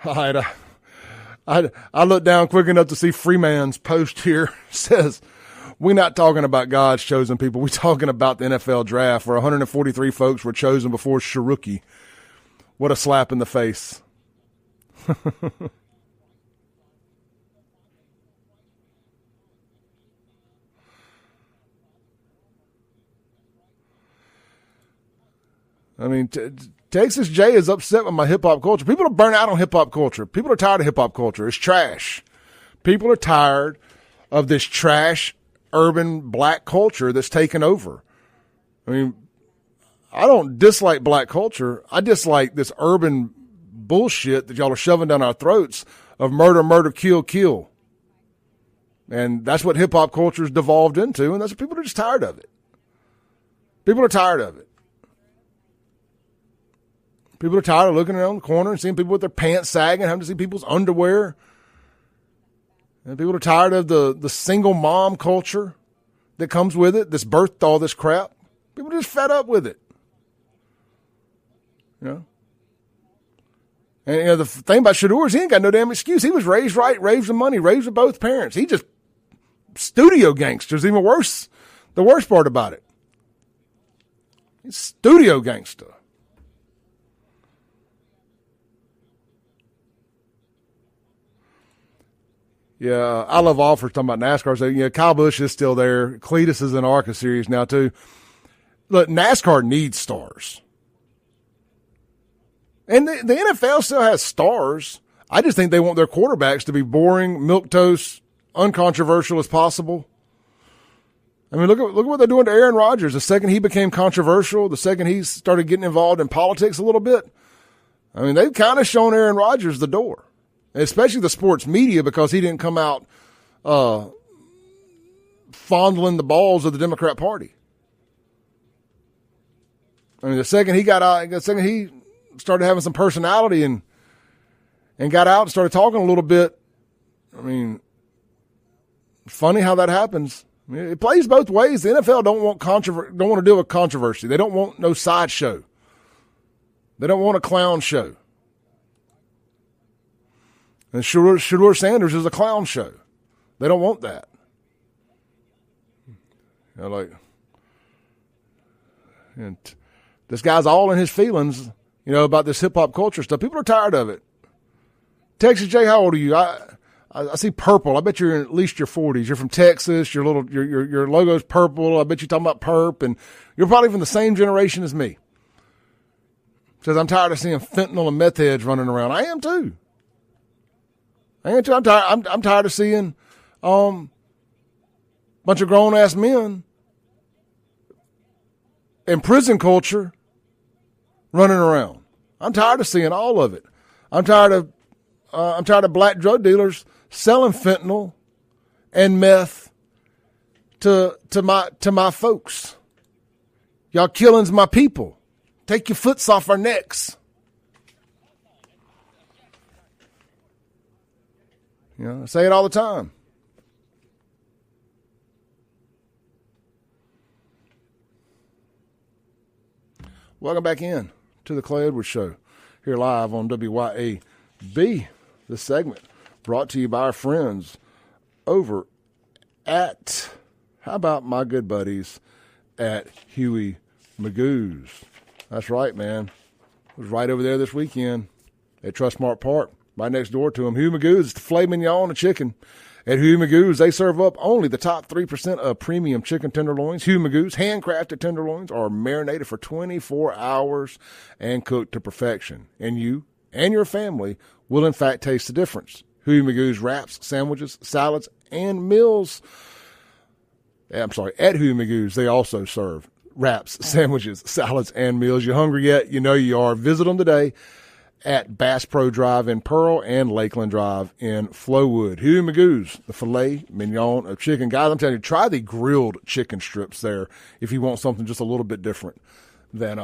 All right, I looked down quick enough to see Freeman's post here. Says, we're not talking about God's chosen people. We're talking about the NFL draft where 143 folks were chosen before Cherokee. What a slap in the face. I mean, Texas Jay is upset with my hip-hop culture. People are burnt out on hip-hop culture. People are tired of hip-hop culture. It's trash. People are tired of this trash urban black culture that's taken over. I mean, I don't dislike black culture. I dislike this urban bullshit that y'all are shoving down our throats of murder, murder, kill, kill. And that's what hip-hop culture has devolved into, and that's what people are just tired of it. People are tired of it. People are tired of looking around the corner and seeing people with their pants sagging, having to see people's underwear. And people are tired of the single mom culture that comes with it, that's birthed all this crap. People are just fed up with it. You know? And you know, the thing about Shedeur is he ain't got no damn excuse. He was raised right, raised with money, raised with both parents. He just studio gangster's even worse. The worst part about it. He's studio gangster. Yeah, I love offers talking about NASCAR. So, Kyle Busch is still there. Cletus is in ARCA series now, too. Look, NASCAR needs stars. And the NFL still has stars. I just think they want their quarterbacks to be boring, milquetoast, uncontroversial as possible. I mean, look at what they're doing to Aaron Rodgers. The second he became controversial, the second he started getting involved in politics a little bit, I mean, they've kind of shown Aaron Rodgers the door. Especially the sports media, because he didn't come out fondling the balls of the Democrat Party. I mean, the second he got out, the second he started having some personality and got out and started talking a little bit, I mean, funny how that happens. I mean, it plays both ways. The NFL don't want to deal with controversy. They don't want no sideshow. They don't want a clown show. And Shedeur Sanders is a clown show. They don't want that. And this guy's all in his feelings, about this hip-hop culture stuff. People are tired of it. Texas Jay, how old are you? I see purple. I bet you're in at least your 40s. You're from Texas. Your logo's purple. I bet you're talking about perp. And you're probably from the same generation as me. Says, I'm tired of seeing fentanyl and meth heads running around. I am too. I'm tired of seeing bunch of grown-ass men in prison culture running around. I'm tired of seeing all of it. I'm tired of black drug dealers selling fentanyl and meth to my folks. Y'all killing's my people. Take your foots off our necks. I say it all the time. Welcome back in to the Clay Edwards Show, here live on WYAB. This segment brought to you by our friends over at, how about my good buddies at Huey Magoo's? That's right, man. I was right over there this weekend at Trustmark Park, right next door to him. Huey Magoo's, the filet mignon and chicken. At Huey Magoo's, they serve up only the top 3% of premium chicken tenderloins. Huey Magoo's handcrafted tenderloins are marinated for 24 hours and cooked to perfection. And you and your family will, in fact, taste the difference. Huey Magoo's wraps, sandwiches, salads, and meals. At Huey Magoo's, they also serve wraps, sandwiches, salads, and meals. You hungry yet? You know you are. Visit them today at Bass Pro Drive in Pearl and Lakeland Drive in Flowood. Huey Magoo's, the filet mignon of chicken. Guys, I'm telling you, try the grilled chicken strips there if you want something just a little bit different than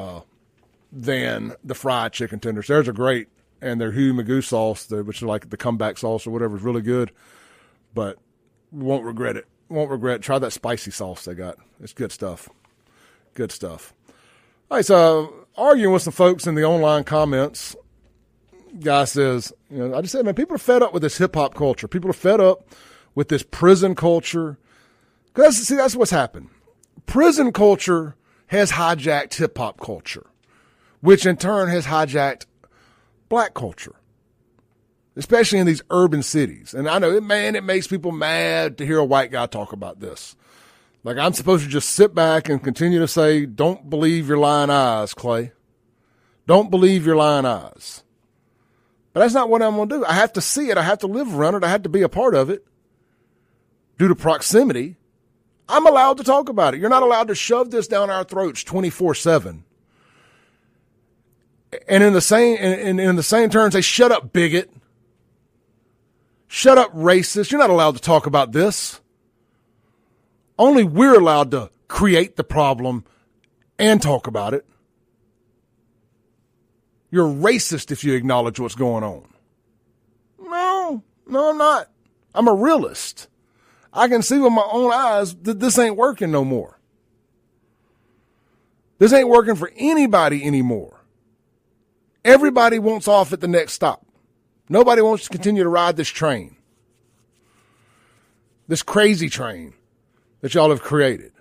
the fried chicken tenders. Theirs are great, and their Huey Magoo sauce, which is like the comeback sauce or whatever, is really good, but you won't regret it. Try that spicy sauce they got. It's good stuff. Good stuff. All right, so arguing with some folks in the online comments, guy says, I just said, man, people are fed up with this hip-hop culture. People are fed up with this prison culture. That's what's happened. Prison culture has hijacked hip-hop culture, which in turn has hijacked black culture, especially in these urban cities. And I know, it makes people mad to hear a white guy talk about this. Like, I'm supposed to just sit back and continue to say, don't believe your lying eyes, Clay. Don't believe your lying eyes. But that's not what I'm going to do. I have to see it. I have to live around it. I have to be a part of it. Due to proximity, I'm allowed to talk about it. You're not allowed to shove this down our throats 24/7. And in the same terms, say, shut up, bigot. Shut up, racist. You're not allowed to talk about this. Only we're allowed to create the problem and talk about it. You're racist if you acknowledge what's going on. No, I'm not. I'm a realist. I can see with my own eyes that this ain't working no more. This ain't working for anybody anymore. Everybody wants off at the next stop. Nobody wants to continue to ride this train. This crazy train that y'all have created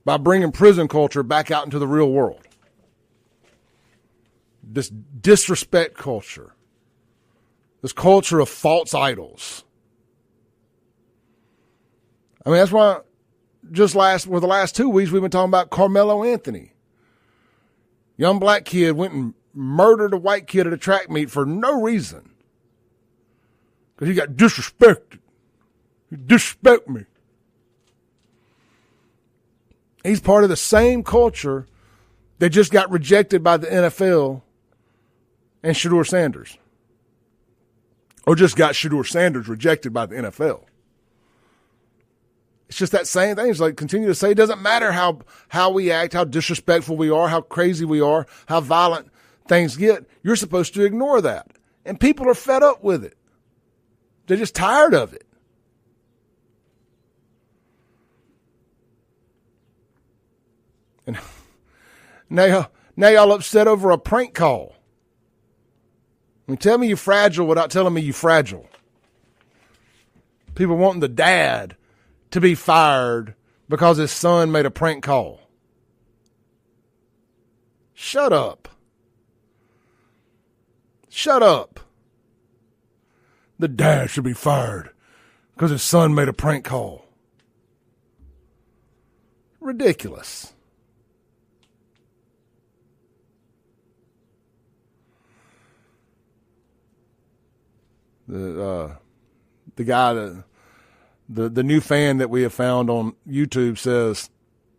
by bringing prison culture back out into the real world. This disrespect culture, this culture of false idols. I mean, that's why the last 2 weeks we've been talking about Carmelo Anthony. Young black kid went and murdered a white kid at a track meet for no reason. Because he got disrespected. He disrespected me. He's part of the same culture that just got rejected by the NFL and Shedeur Sanders. Or just got Shedeur Sanders rejected by the NFL. It's just that same thing. It's like, continue to say, it doesn't matter how we act, how disrespectful we are, how crazy we are, how violent things get. You're supposed to ignore that. And people are fed up with it. They're just tired of it. And now y'all upset over a prank call. I mean, tell me you're fragile without telling me you're fragile. People wanting the dad to be fired because his son made a prank call. Shut up. Shut up. The dad should be fired because his son made a prank call. Ridiculous. The guy, the new fan that we have found on YouTube says,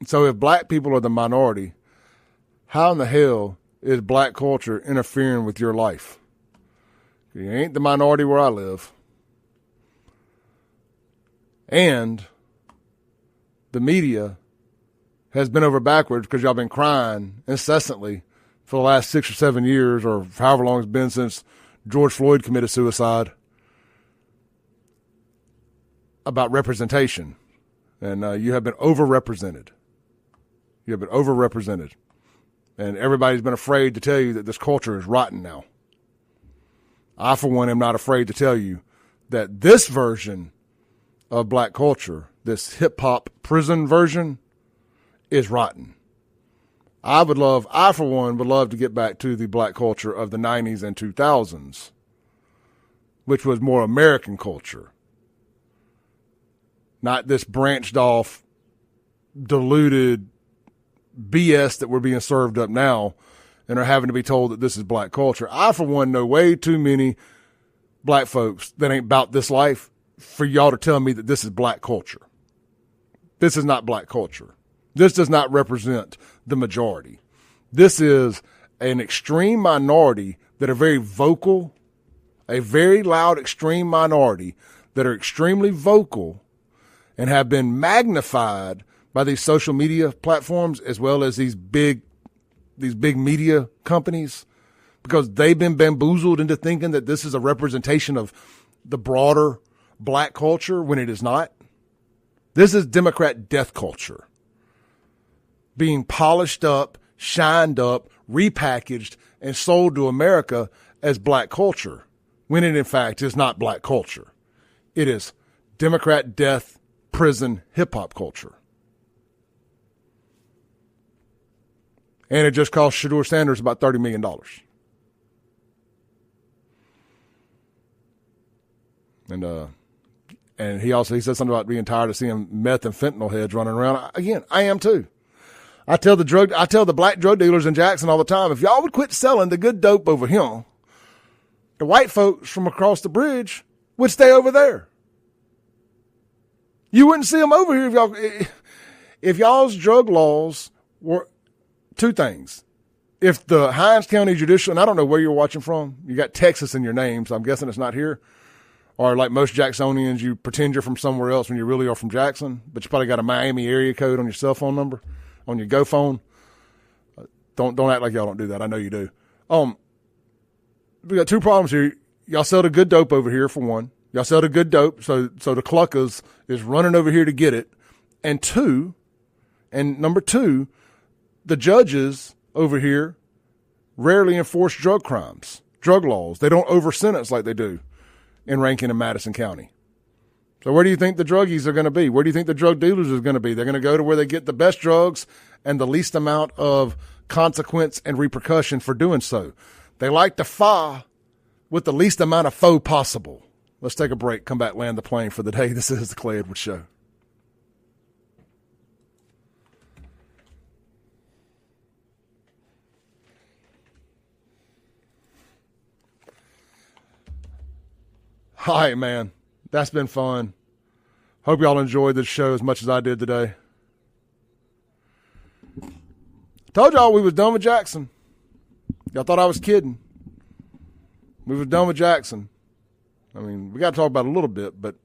so if black people are the minority, how in the hell is black culture interfering with your life? You ain't the minority where I live. And the media has been over backwards because y'all been crying incessantly for the last 6 or 7 years or however long it's been since George Floyd committed suicide about representation. And you have been overrepresented. You have been overrepresented. And everybody's been afraid to tell you that this culture is rotten now. I, for one, am not afraid to tell you that this version of black culture, this hip-hop prison version, is rotten. I, for one, would love to get back to the black culture of the 90s and 2000s, which was more American culture. Not this branched off, diluted BS that we're being served up now and are having to be told that this is black culture. I, for one, know way too many black folks that ain't about this life for y'all to tell me that this is black culture. This is not black culture. This does not represent the majority. This is an extreme minority that are very vocal, a very loud extreme minority that are extremely vocal and have been magnified by these social media platforms as well as these big media companies, because they've been bamboozled into thinking that this is a representation of the broader black culture when it is not. This is Democrat death culture being polished up, shined up, repackaged, and sold to America as black culture, when it in fact is not black culture. It is Democrat death prison hip-hop culture. And it just cost Shedeur Sanders about $30 million. And he said something about being tired of seeing meth and fentanyl heads running around. Again, I am too. I tell the black drug dealers in Jackson all the time, if y'all would quit selling the good dope over here, the white folks from across the bridge would stay over there. You wouldn't see them over here if y'all's drug laws were two things. If the Hinds County Judicial, and I don't know where you're watching from, you got Texas in your name, so I'm guessing it's not here. Or like most Jacksonians, you pretend you're from somewhere else when you really are from Jackson, but you probably got a Miami area code on your cell phone number, on your Go phone. Don't act like y'all don't do that. I know you do. We got two problems here. Y'all sell the good dope over here, for one. Y'all sell the good dope, so the cluckers is running over here to get it. And number two, the judges over here rarely enforce drug laws. They don't over-sentence like they do in Rankin and Madison County. So where do you think the druggies are going to be? Where do you think the drug dealers are going to be? They're going to go to where they get the best drugs and the least amount of consequence and repercussion for doing so. They like to fire with the least amount of foe possible. Let's take a break, come back, land the plane for the day. This is the Clay Edwards Show. All right, man. That's been fun. Hope y'all enjoyed this show as much as I did today. Told y'all we was done with Jackson. Y'all thought I was kidding. We was done with Jackson. I mean, we got to talk about it a little bit, but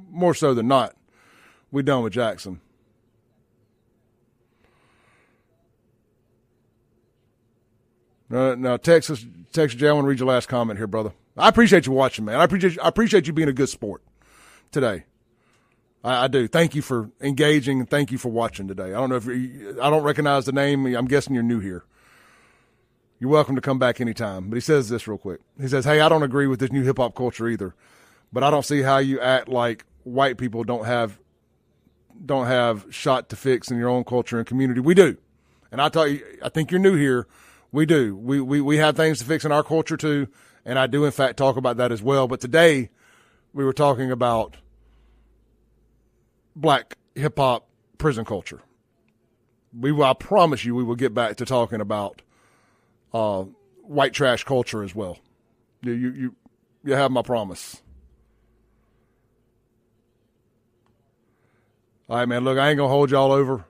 more so than not, we done with Jackson. Now, Texas Jay, I want to read your last comment here, brother. I appreciate you watching, man. I appreciate you being a good sport today. I do. Thank you for engaging, and thank you for watching today. I don't recognize the name. I'm guessing you're new here. You're welcome to come back anytime. But he says this real quick. He says, hey, I don't agree with this new hip-hop culture either, but I don't see how you act like white people don't have shot to fix in your own culture and community. We do. And I tell you, I think you're new here. We do. We have things to fix in our culture too, and I do, in fact, talk about that as well. But today we were talking about black hip-hop prison culture. I promise you we will get back to talking about white trash culture as well. You have my promise. All right, man. Look, I ain't going to hold y'all over.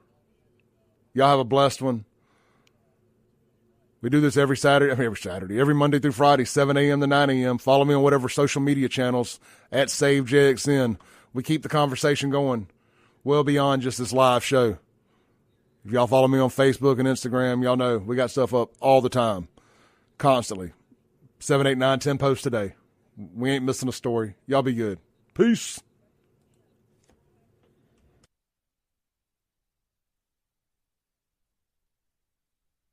Y'all have a blessed one. We do this every Monday through Friday, 7 a.m. to 9 a.m. Follow me on whatever social media channels at SaveJXN. We keep the conversation going well beyond just this live show. If y'all follow me on Facebook and Instagram, y'all know we got stuff up all the time, constantly. 7, 8, 9, 10 posts a day. We ain't missing a story. Y'all be good. Peace.